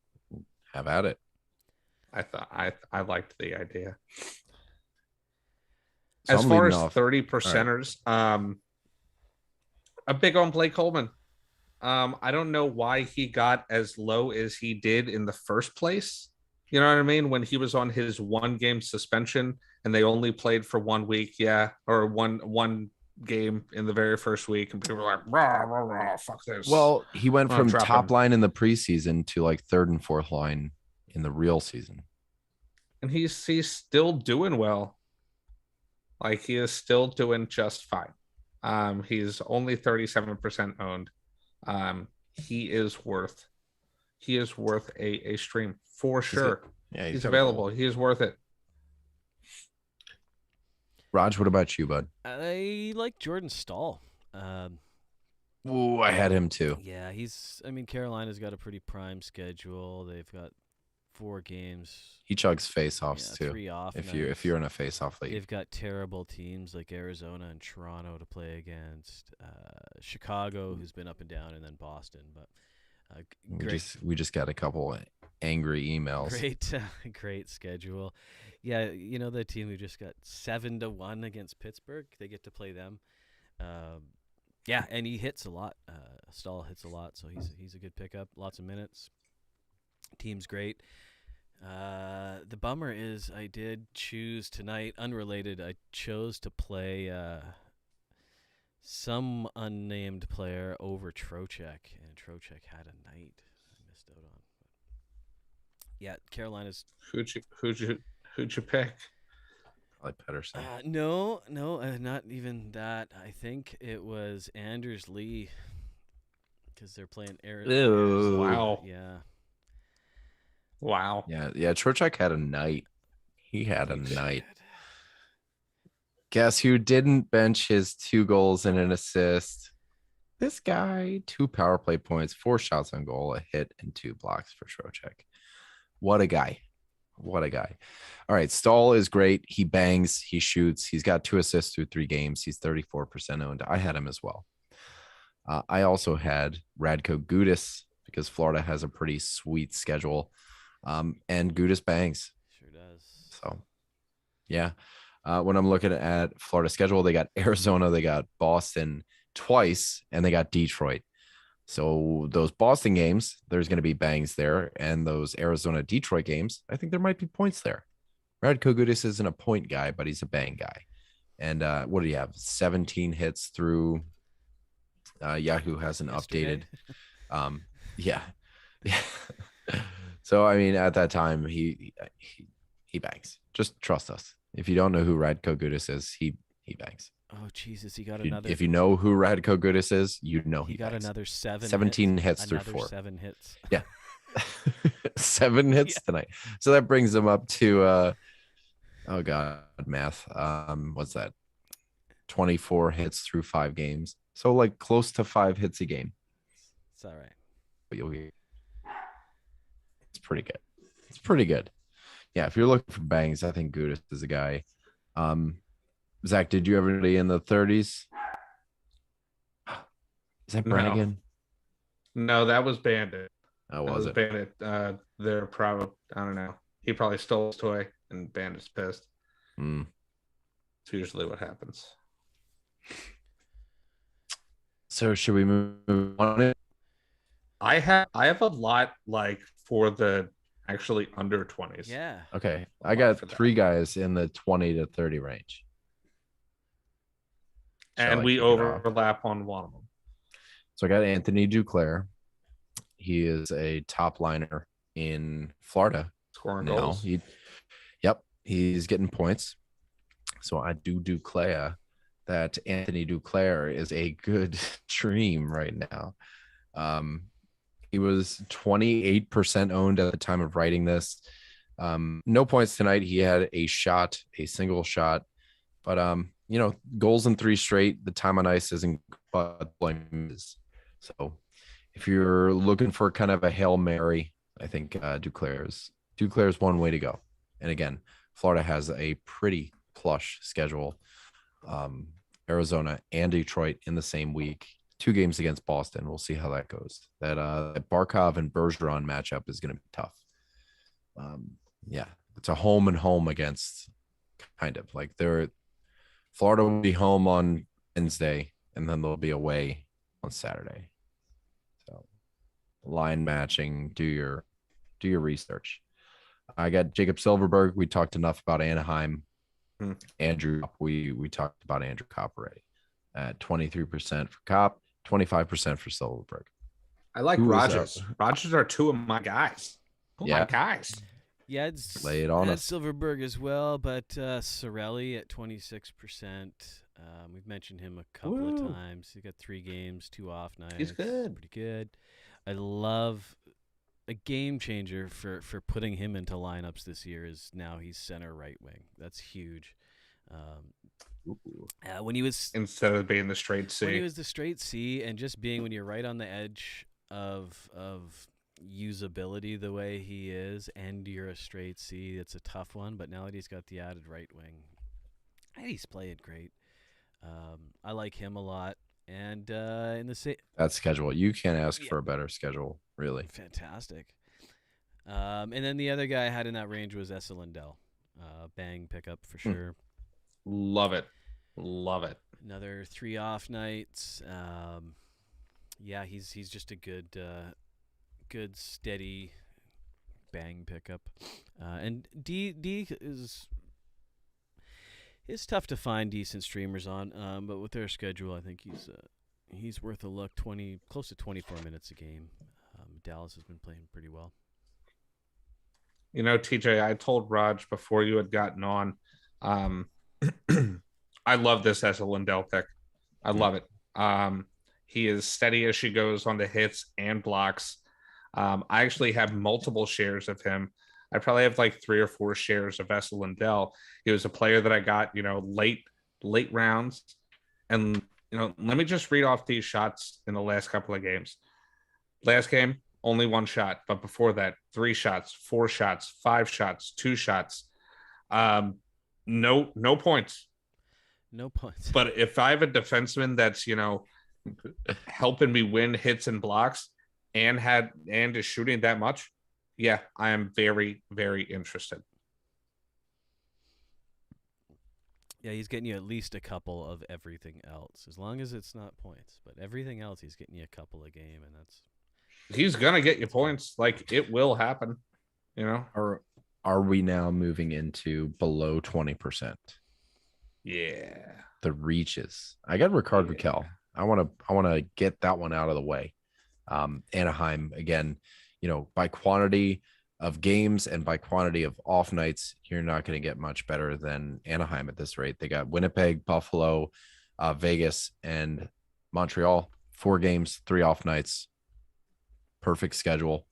[SPEAKER 2] Have at it.
[SPEAKER 1] I liked the idea.
[SPEAKER 2] So
[SPEAKER 1] As
[SPEAKER 2] I'm
[SPEAKER 1] far
[SPEAKER 2] leading
[SPEAKER 1] as
[SPEAKER 2] off.
[SPEAKER 1] 30
[SPEAKER 2] All right.
[SPEAKER 1] percenters, a big on Blake Coleman. I don't know why he got as low as he did in the first place. You know what I mean? When he was on his 1 game suspension and they only played for 1 week, or one game in the very first week, and people were like, rah, rah, rah, fuck this.
[SPEAKER 2] Well, he went from top
[SPEAKER 1] him.
[SPEAKER 2] line in the preseason to like third and fourth line in the real season.
[SPEAKER 1] And he's still doing well. Like, he is still doing just fine. He's only 37% owned. He is worth a stream for sure. He's available. He is worth it.
[SPEAKER 2] Raj, what about you, bud?
[SPEAKER 3] I like Jordan Stahl.
[SPEAKER 2] Ooh, I had him too.
[SPEAKER 3] Yeah, Carolina's got a pretty prime schedule. They've got 4 games.
[SPEAKER 2] He chugs face-offs too.
[SPEAKER 3] 3 off.
[SPEAKER 2] If you're in a face-off league,
[SPEAKER 3] they've got terrible teams like Arizona and Toronto to play against. Chicago, who's been up and down, and then Boston. But
[SPEAKER 2] we just got a couple angry emails.
[SPEAKER 3] Great schedule. Yeah, the team who just got 7-1 against Pittsburgh. They get to play them. Yeah, and he hits a lot. Stahl hits a lot, so he's a good pickup. Lots of minutes. Team's great. The bummer is I did choose tonight, unrelated, I chose to play some unnamed player over Trocheck, and Trocheck had a night I missed out on. Yeah, Carolina's...
[SPEAKER 1] Who'd you pick?
[SPEAKER 2] Probably Pedersen.
[SPEAKER 3] No, not even that. I think it was Anders Lee, because they're playing Arizona.
[SPEAKER 1] Wow.
[SPEAKER 3] Yeah.
[SPEAKER 1] Wow.
[SPEAKER 2] Yeah. Trocheck had a night. He had a night. Guess who didn't bench his 2 goals and an assist? This guy, 2 power play points, 4 shots on goal, a hit, and 2 blocks for Trocheck. What a guy. All right. Stahl is great. He bangs. He shoots. He's got 2 assists through 3 games. He's 34% owned. I had him as well. I also had Radko Gudas because Florida has a pretty sweet schedule. And Gudas bangs.
[SPEAKER 3] Sure does.
[SPEAKER 2] So, yeah. When I'm looking at Florida schedule, they got Arizona, they got Boston twice, and they got Detroit. So those Boston games, there's going to be bangs there. And those Arizona-Detroit games, I think there might be points there. Radko Gudas isn't a point guy, but he's a bang guy. And what do you have? 17 hits through Yahoo hasn't updated. Yeah. So, at that time, he bangs. Just trust us. If you don't know who Radko Gudas is, he bangs.
[SPEAKER 3] Oh, Jesus. He got another.
[SPEAKER 2] If you know who Radko Gudas is, you know he
[SPEAKER 3] got
[SPEAKER 2] bangs.
[SPEAKER 3] another
[SPEAKER 2] 17 hits through 4.
[SPEAKER 3] 7 hits.
[SPEAKER 2] Yeah. 7 hits tonight. So that brings him up to, oh, God, math. What's that? 24 hits through 5 games. So, like, close to 5 hits a game.
[SPEAKER 3] It's all right.
[SPEAKER 2] But it's pretty good. Yeah, if you're looking for bangs, I think Gudas is a guy. Zach, did you have anybody in the 30s? Is that Brannigan?
[SPEAKER 1] No, that was Bandit.
[SPEAKER 2] Oh, was it?
[SPEAKER 1] Bandit. They're probably, I don't know. He probably stole his toy and Bandit's pissed. It's usually what happens.
[SPEAKER 2] So should we move on?
[SPEAKER 1] I have a lot like for the actually under 20s.
[SPEAKER 3] Yeah.
[SPEAKER 2] Okay. I got 3 guys in the 20 to 30 range.
[SPEAKER 1] And we overlap on one of them.
[SPEAKER 2] So I got Anthony Duclair. He is a top liner in Florida.
[SPEAKER 1] Scoring goals.
[SPEAKER 2] He's getting points. So I do declare that Anthony Duclair is a good stream right now. He was 28% owned at the time of writing this. No points tonight. He had a single shot. But, goals in 3 straight. The time on ice isn't but so if you're looking for kind of a Hail Mary, I think Duclair is one way to go. And again, Florida has a pretty plush schedule. Arizona and Detroit in the same week. 2 games against Boston. We'll see how that goes. That Barkov and Bergeron matchup is going to be tough. Yeah, it's a home and home against, kind of like Florida will be home on Wednesday and then they'll be away on Saturday. So line matching, do your research. I got Jacob Silverberg. We talked enough about Anaheim. Andrew, we talked about Andrew Kopp already. At 23% for Kopp, 25% for Silverberg.
[SPEAKER 1] I like Rogers. Rogers are two of my guys. My guys.
[SPEAKER 3] Yeah, it's
[SPEAKER 2] lay it on us.
[SPEAKER 3] Silverberg as well, but Sorelli at 26%. We've mentioned him a couple of times. He got 3 games, 2 off nights.
[SPEAKER 1] He's good.
[SPEAKER 3] Pretty good. I love a game changer for putting him into lineups this year is now he's center right wing. That's huge. When he was
[SPEAKER 1] instead of being the straight C,
[SPEAKER 3] when he was the straight C, and just being when you're right on the edge of usability the way he is, and you're a straight C, it's a tough one. But now that he's got the added right wing, and he's playing great. I like him a lot. And in the
[SPEAKER 2] that schedule, you can't ask for a better schedule, really.
[SPEAKER 3] Fantastic. And then the other guy I had in that range was Essa Lindell. Bang pickup for sure.
[SPEAKER 1] Love it.
[SPEAKER 3] Another 3 off nights. Yeah, he's just a good steady bang pickup. And D is. It's tough to find decent streamers on, but with their schedule, I think he's worth a look. Close to 24 minutes a game. Dallas has been playing pretty well.
[SPEAKER 1] You know, TJ, I told Raj before you had gotten on, I love this Essa Lindell pick. I love it. He is steady as she goes on the hits and blocks. I actually have multiple shares of him. I probably have like 3 or 4 shares of Essa Lindell. He was a player that I got, late rounds. And, let me just read off these shots in the last couple of games. Last game, only 1 shot. But before that, 3 shots, 4 shots, 5 shots, 2 shots. No points.
[SPEAKER 3] No points.
[SPEAKER 1] But if I have a defenseman that's, helping me win hits and blocks and is shooting that much, yeah, I am very, very interested.
[SPEAKER 3] Yeah, he's getting you at least a couple of everything else, as long as it's not points. But everything else, he's getting you a couple a game, and
[SPEAKER 1] he's gonna get you points. Like, it will happen.
[SPEAKER 2] Are we now moving into below 20%?
[SPEAKER 1] Yeah,
[SPEAKER 2] the reaches. I got Ricard Raquel. I want to get that one out of the way. Anaheim again. By quantity of games and by quantity of off nights, you're not going to get much better than Anaheim at this rate. They got Winnipeg, Buffalo, Vegas, and Montreal. 4 games, 3 off nights. Perfect schedule.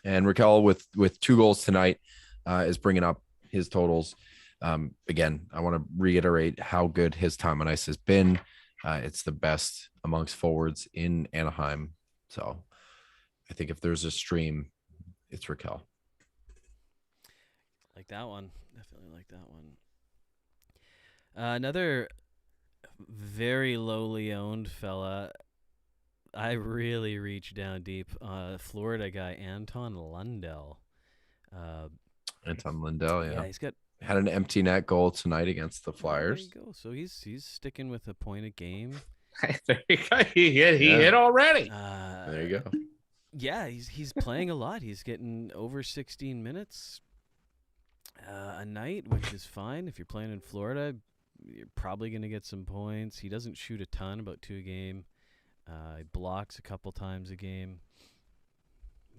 [SPEAKER 2] And Raquel with 2 goals tonight is bringing up his totals. Again, I want to reiterate how good his time on ice has been. It's the best amongst forwards in Anaheim. So I think if there's a stream, it's Raquel.
[SPEAKER 3] Like that one. Definitely like that one. Another very lowly owned fella. I really reached down deep. Florida guy, Anton Lundell.
[SPEAKER 2] Anton Lundell, yeah.
[SPEAKER 3] He's
[SPEAKER 2] had an empty net goal tonight against the Flyers.
[SPEAKER 3] There you go. So he's sticking with a point a game.
[SPEAKER 1] There you go. He hit already.
[SPEAKER 2] There you go.
[SPEAKER 3] Yeah, he's playing a lot. He's getting over 16 minutes a night, which is fine. If you're playing in Florida, you're probably going to get some points. He doesn't shoot a ton, about 2 a game. He blocks a couple times a game.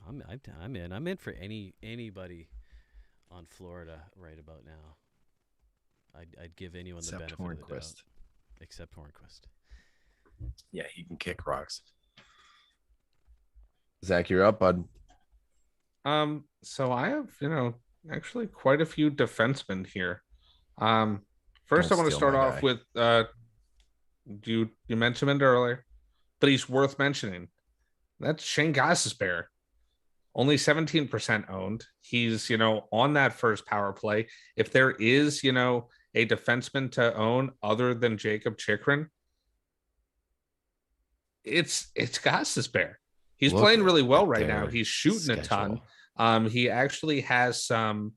[SPEAKER 3] I'm in. I'm in for anybody on Florida right about now. I'd give anyone the benefit of the doubt, except Hornquist.
[SPEAKER 2] Yeah, he can kick rocks. Zach, you're up, bud.
[SPEAKER 1] So I have, actually quite a few defensemen here. First, I want to start off with you mentioned it earlier, but he's worth mentioning. That's Shane Gostisbehere. Only 17% owned. He's, on that first power play. If there is, a defenseman to own other than Jacob Chikrin, it's Gostisbehere. He's playing really well right now. He's shooting a ton. He actually has some.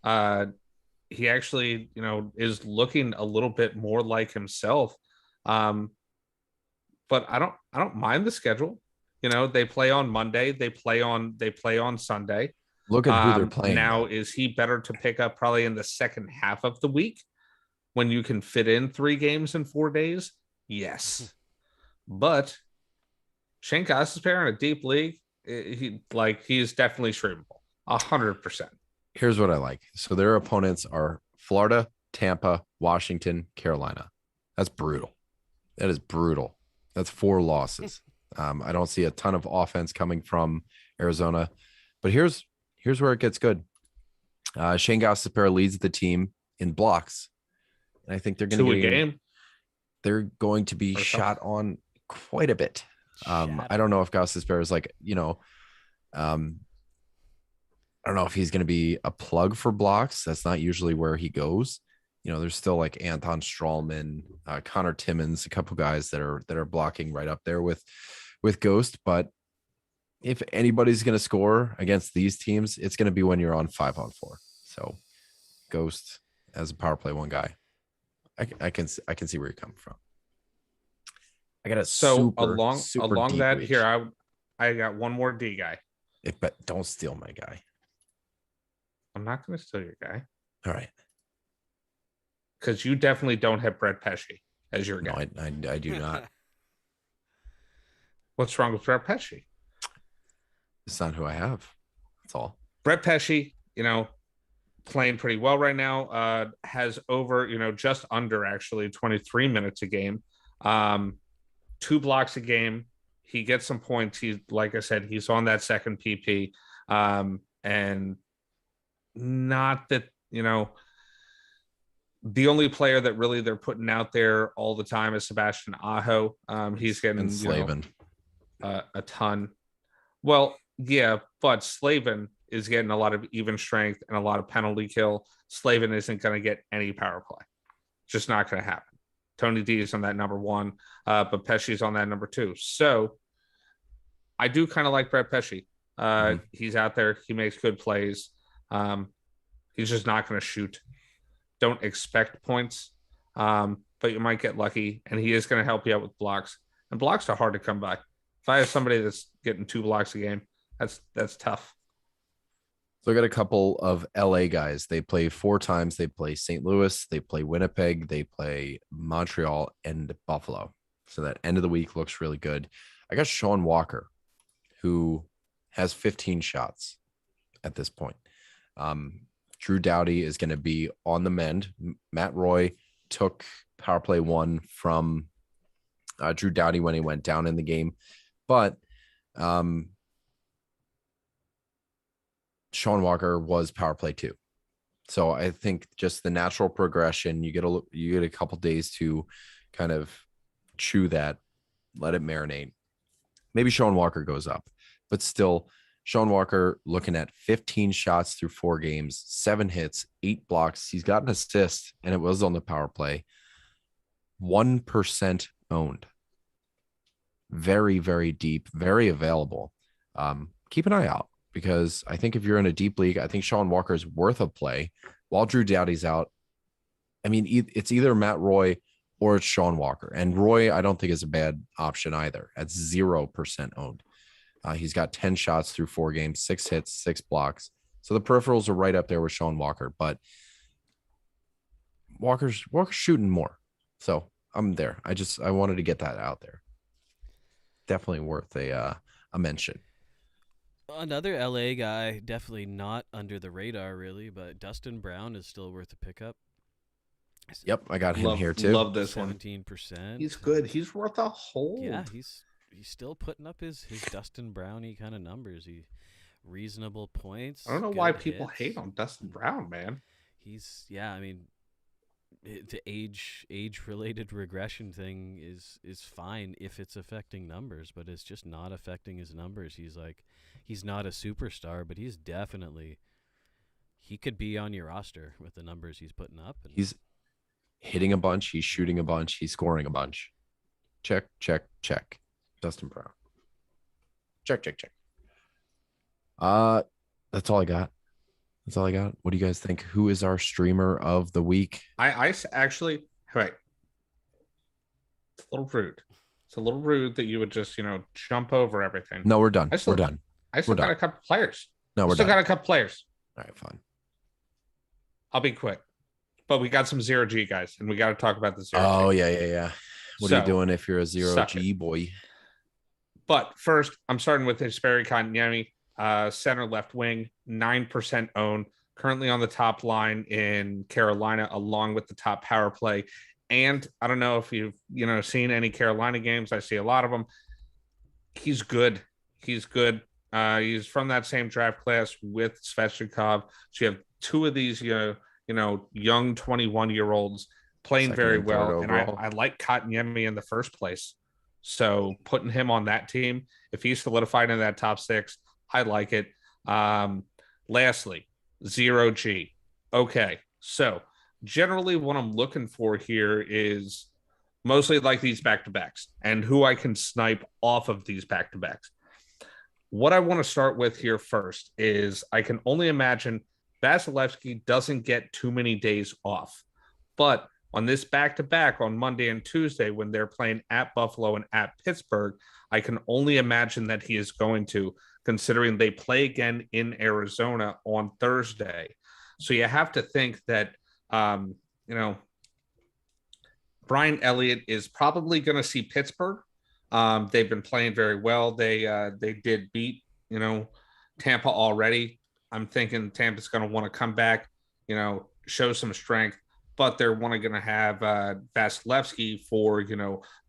[SPEAKER 1] He actually, is looking a little bit more like himself. But I don't mind the schedule. They play on Monday. They play on Sunday.
[SPEAKER 2] Look at who they're playing.
[SPEAKER 1] Now, is he better to pick up probably in the second half of the week when you can fit in 3 games in 4 days? Yes. But Shane Gostisbehere in a deep league, he's definitely streamable. 100%.
[SPEAKER 2] Here's what I like. So their opponents are Florida, Tampa, Washington, Carolina. That's brutal. That is brutal. That's 4 losses. I don't see a ton of offense coming from Arizona, but here's where it gets good. Shane Gostisbehere leads the team in blocks, and I think they're going to be shot on quite a bit. I don't know if Gostisbehere is I don't know if he's going to be a plug for blocks. That's not usually where he goes. There's still like Anton Strawman, Connor Timmons, a couple guys that are blocking right up there with Ghost. But if anybody's going to score against these teams, it's going to be when you're on 5-on-4. So Ghost as a power play 1 guy, I can see where you're coming from. I got
[SPEAKER 1] along that reach. Here. I got one more D guy.
[SPEAKER 2] But don't steal my guy.
[SPEAKER 1] I'm not going to steal your guy.
[SPEAKER 2] All right.
[SPEAKER 1] Because you definitely don't have Brett Pesce as your guy.
[SPEAKER 2] No, I do not.
[SPEAKER 1] What's wrong with Brett Pesce?
[SPEAKER 2] It's not who I have. That's all.
[SPEAKER 1] Brett Pesce, playing pretty well right now. Has over, just under actually 23 minutes a game. 2 blocks a game. He gets some points. He's, like I said, he's on that second PP. And not that, the only player that really they're putting out there all the time is Sebastian Aho. He's getting
[SPEAKER 2] Slavin
[SPEAKER 1] a ton. Well, yeah, but Slavin is getting a lot of even strength and a lot of penalty kill. Slavin isn't going to get any power play. Just not going to happen. Tony D is on that number 1, but Pesce's on that number 2. So I do kind of like Brett Pesce. He's out there. He makes good plays. He's just not going to shoot. Don't expect points, but you might get lucky, and he is going to help you out with blocks. And blocks are hard to come by. If I have somebody that's getting 2 blocks a game, that's tough.
[SPEAKER 2] So I got a couple of LA guys. They play 4 times. They play St. Louis, they play Winnipeg, they play Montreal, and Buffalo. So that end of the week looks really good. I got Sean Walker, who has 15 shots at this point. Drew Doughty is going to be on the mend. Matt Roy took power play 1 from Drew Doughty when he went down in the game, but Sean Walker was power play 2. So I think just the natural progression, you get a couple days to kind of chew that, let it marinate. Maybe Sean Walker goes up, but still Sean Walker looking at 15 shots through 4 games, 7 hits, 8 blocks. He's got an assist, and it was on the power play. 1% owned. Very, very deep, very available. Keep an eye out, because I think if you're in a deep league, I think Sean Walker is worth a play while Drew Doughty's out. I mean, it's either Matt Roy or it's Sean Walker. And Roy, I don't think is a bad option either. At 0% owned. He's got 10 shots through 4 games, 6 hits, 6 blocks. So the peripherals are right up there with Sean Walker, but Walker's shooting more. So I'm there. I wanted to get that out there. Definitely worth a mention.
[SPEAKER 3] Another LA guy, definitely not under the radar really, but Dustin Brown is still worth a pickup.
[SPEAKER 2] Yep, I got him here too.
[SPEAKER 1] Love this
[SPEAKER 3] 17%.
[SPEAKER 1] He's good. He's worth a hold.
[SPEAKER 3] Yeah, he's still putting up his Dustin Browny kind of numbers. Reasonable points.
[SPEAKER 1] I don't know why people hate on Dustin Brown, man.
[SPEAKER 3] I mean, the age related regression thing is fine if it's affecting numbers, but it's just not affecting his numbers. He's not a superstar, but he could be on your roster with the numbers he's putting up. And
[SPEAKER 2] he's hitting a bunch, he's shooting a bunch, he's scoring a bunch. Check, check, check. Dustin Brown. Check, check, check. That's all I got. That's all I got. What do you guys think? Who is our streamer of the week?
[SPEAKER 1] I actually, right. It's a little rude. It's a little rude that you would just, jump over everything.
[SPEAKER 2] No, we're done.
[SPEAKER 1] We're done. I still
[SPEAKER 2] We're
[SPEAKER 1] got
[SPEAKER 2] done.
[SPEAKER 1] a couple players.
[SPEAKER 2] No, we're
[SPEAKER 1] still
[SPEAKER 2] done.
[SPEAKER 1] got a couple players.
[SPEAKER 2] All right, fine.
[SPEAKER 1] I'll be quick. But we got some 0G guys, and we got to talk about the 0G.
[SPEAKER 2] Oh, yeah. What are you doing if you're a 0G boy?
[SPEAKER 1] But first, I'm starting with Jesperi Kotkaniemi, center left wing, 9% owned, currently on the top line in Carolina, along with the top power play. And I don't know if you've seen any Carolina games. I see a lot of them. He's good. He's good. He's from that same draft class with Svechnikov. So you have two of these, young 21-year-olds playing very well. And I like Kotkaniemi in the first place. So putting him on that team, if he's solidified in that top six, I like it. Lastly, 0G. Okay, so generally what I'm looking for here is mostly like these back-to-backs and who I can snipe off of these back-to-backs. What I want to start with here first is I can only imagine Vasilevsky doesn't get too many days off. But on this back-to-back on Monday and Tuesday, when they're playing at Buffalo and at Pittsburgh, I can only imagine that he is going to, considering they play again in Arizona on Thursday. So you have to think that, Brian Elliott is probably going to see Pittsburgh. They've been playing very well. They did beat, Tampa already. I'm thinking Tampa's going to want to come back, show some strength. But they're going to have Vasilevsky for,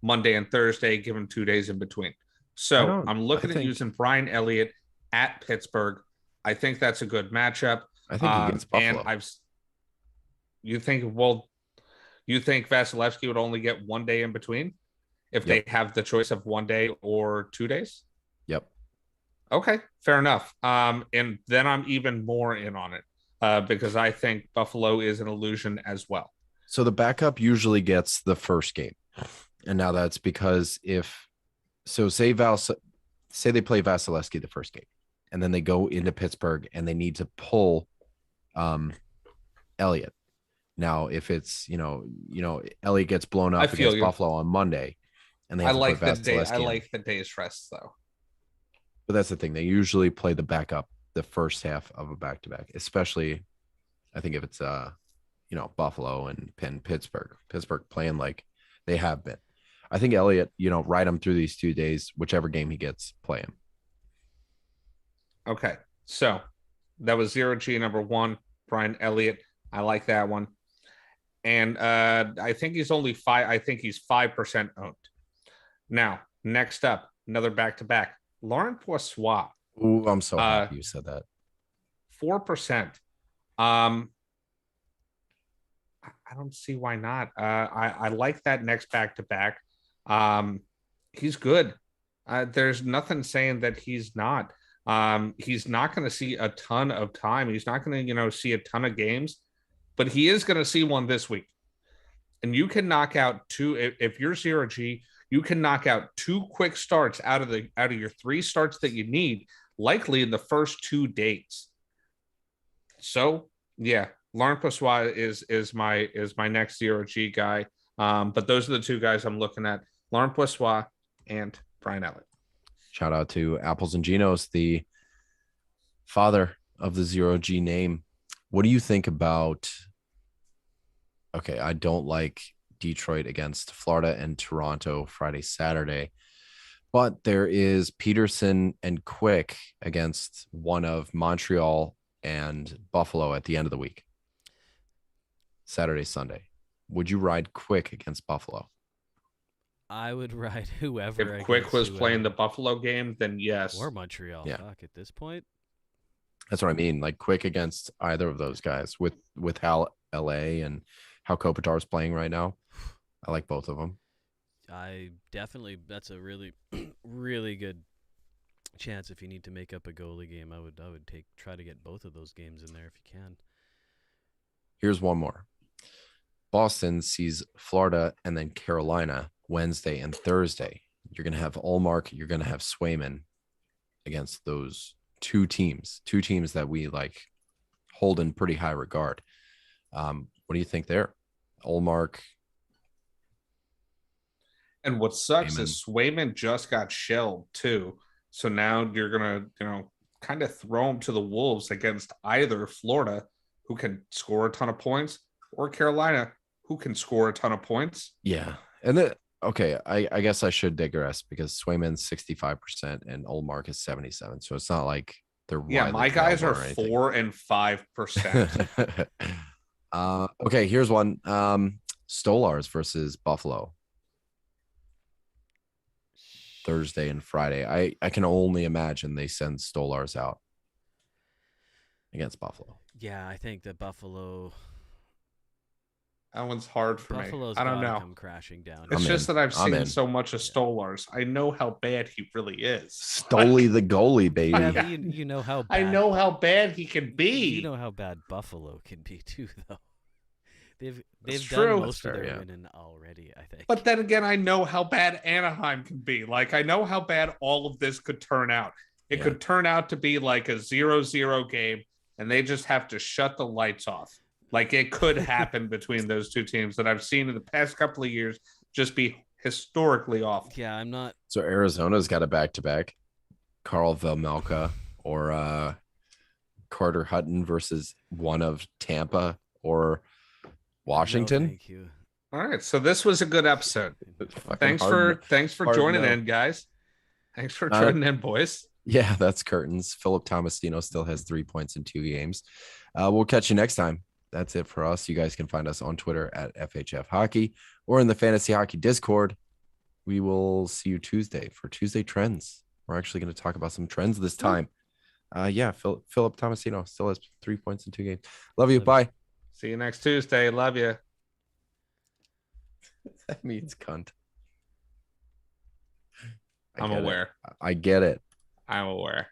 [SPEAKER 1] Monday and Thursday, give him 2 days in between. So I'm looking at using Brian Elliott at Pittsburgh. I think that's a good matchup.
[SPEAKER 2] I think against Buffalo.
[SPEAKER 1] And you think Vasilevsky would only get 1 day in between if they have the choice of 1 day or 2 days?
[SPEAKER 2] Yep.
[SPEAKER 1] Okay, fair enough. And then I'm even more in on it. Because I think Buffalo is an illusion as well.
[SPEAKER 2] So the backup usually gets the first game. And now that's because say they play Vasilevsky the first game, and then they go into Pittsburgh and they need to pull Elliott. Now, if it's, Elliott gets blown up against Buffalo on Monday, and they have to put Vasilevsky
[SPEAKER 1] I like the day's rest, though.
[SPEAKER 2] But that's the thing. They usually play the backup the first half of a back-to-back, especially I think if it's Buffalo and Pittsburgh playing like they have been. I think Elliott, ride him through these 2 days, whichever game he gets, play him.
[SPEAKER 1] Okay, so that was 0G number 1, Brian Elliott. I like that one. And I think he's only 5% owned. Now, next up, another back-to-back, Laurent Brossoit.
[SPEAKER 2] Ooh, I'm so happy you said that.
[SPEAKER 1] 4%. I don't see why not. I like that next back-to-back. He's good. There's nothing saying that he's not. He's not going to see a ton of time. He's not going to, see a ton of games, but he is going to see one this week. And you can knock out two. If you're 0G, you can knock out 2 quick starts out of your 3 starts that you need, likely in the first 2 days. So yeah, Laurent Brossoit is my next 0G guy. But those are the 2 guys I'm looking at: Laurent Brossoit and Brian Elliott.
[SPEAKER 2] Shout out to Apples and Genos, the father of the 0G name. What do you think about? Okay, I don't like Detroit against Florida and Toronto Friday, Saturday. But there is Peterson and Quick against one of Montreal and Buffalo at the end of the week. Saturday, Sunday. Would you ride Quick against Buffalo?
[SPEAKER 3] I would ride whoever.
[SPEAKER 1] If Quick was playing the Buffalo game, then yes.
[SPEAKER 3] Or Montreal.
[SPEAKER 2] Yeah.
[SPEAKER 3] Fuck, at this point.
[SPEAKER 2] That's what I mean. Like Quick against either of those guys with how LA and how Kopitar's playing right now. I like both of them.
[SPEAKER 3] That's a really, really good chance. If you need to make up a goalie game, I would try to get both of those games in there if you can.
[SPEAKER 2] Here's one more. Boston sees Florida and then Carolina Wednesday and Thursday. You're going to have Ullmark. You're going to have Swayman against those two teams that we like hold in pretty high regard. What do you think there? Ullmark.
[SPEAKER 1] And what sucks
[SPEAKER 2] Hyman.
[SPEAKER 1] is Swayman just got shelled too. So now you're gonna, kind of throw him to the wolves against either Florida, who can score a ton of points, or Carolina, who can score a ton of points.
[SPEAKER 2] Yeah. And okay, I guess I should digress because Swayman's 65% and Ullmark is 77. So it's not like they're
[SPEAKER 1] my guys are 4% and 5%.
[SPEAKER 2] Okay, here's one. Stolars versus Buffalo. Thursday and Friday. I can only imagine they send Stolars out against Buffalo.
[SPEAKER 3] Yeah, I think that Buffalo.
[SPEAKER 1] That one's hard for
[SPEAKER 3] Buffalo's
[SPEAKER 1] me. I don't know.
[SPEAKER 3] Come crashing down.
[SPEAKER 1] It's just that I've seen so much of Stolars. I know how bad he really is.
[SPEAKER 2] Stoley the goalie, baby.
[SPEAKER 3] Yeah, you know how bad,
[SPEAKER 1] I know how bad he can be.
[SPEAKER 3] You know how bad Buffalo can be too, though. They've
[SPEAKER 1] true.
[SPEAKER 3] done most of their winning already, I think.
[SPEAKER 1] But then again, I know how bad Anaheim can be. Like, I know how bad all of this could turn out. It could turn out to be like a 0-0 game, and they just have to shut the lights off. Like, it could happen between those two teams that I've seen in the past couple of years just be historically awful.
[SPEAKER 3] Yeah, I'm not.
[SPEAKER 2] So Arizona's got a back-to-back. Carl Velmelka or Carter Hutton versus one of Tampa or Washington.
[SPEAKER 3] No, thank you.
[SPEAKER 1] All right, so this was a good episode. Thanks for joining in, guys. Thanks for joining in, boys.
[SPEAKER 2] Yeah, that's curtains. Philip Tomasino still has 3 points in 2 games. We'll catch you next time. That's it for us. You guys can find us on Twitter at FHF Hockey or in the Fantasy Hockey Discord. We will see you Tuesday for Tuesday Trends. We're actually going to talk about some trends this time. Philip Tomasino still has 3 points in 2 games. Love you. Bye.
[SPEAKER 1] See you next Tuesday. Love you.
[SPEAKER 2] That means cunt.
[SPEAKER 1] I'm aware.
[SPEAKER 2] I get it.
[SPEAKER 1] I'm aware.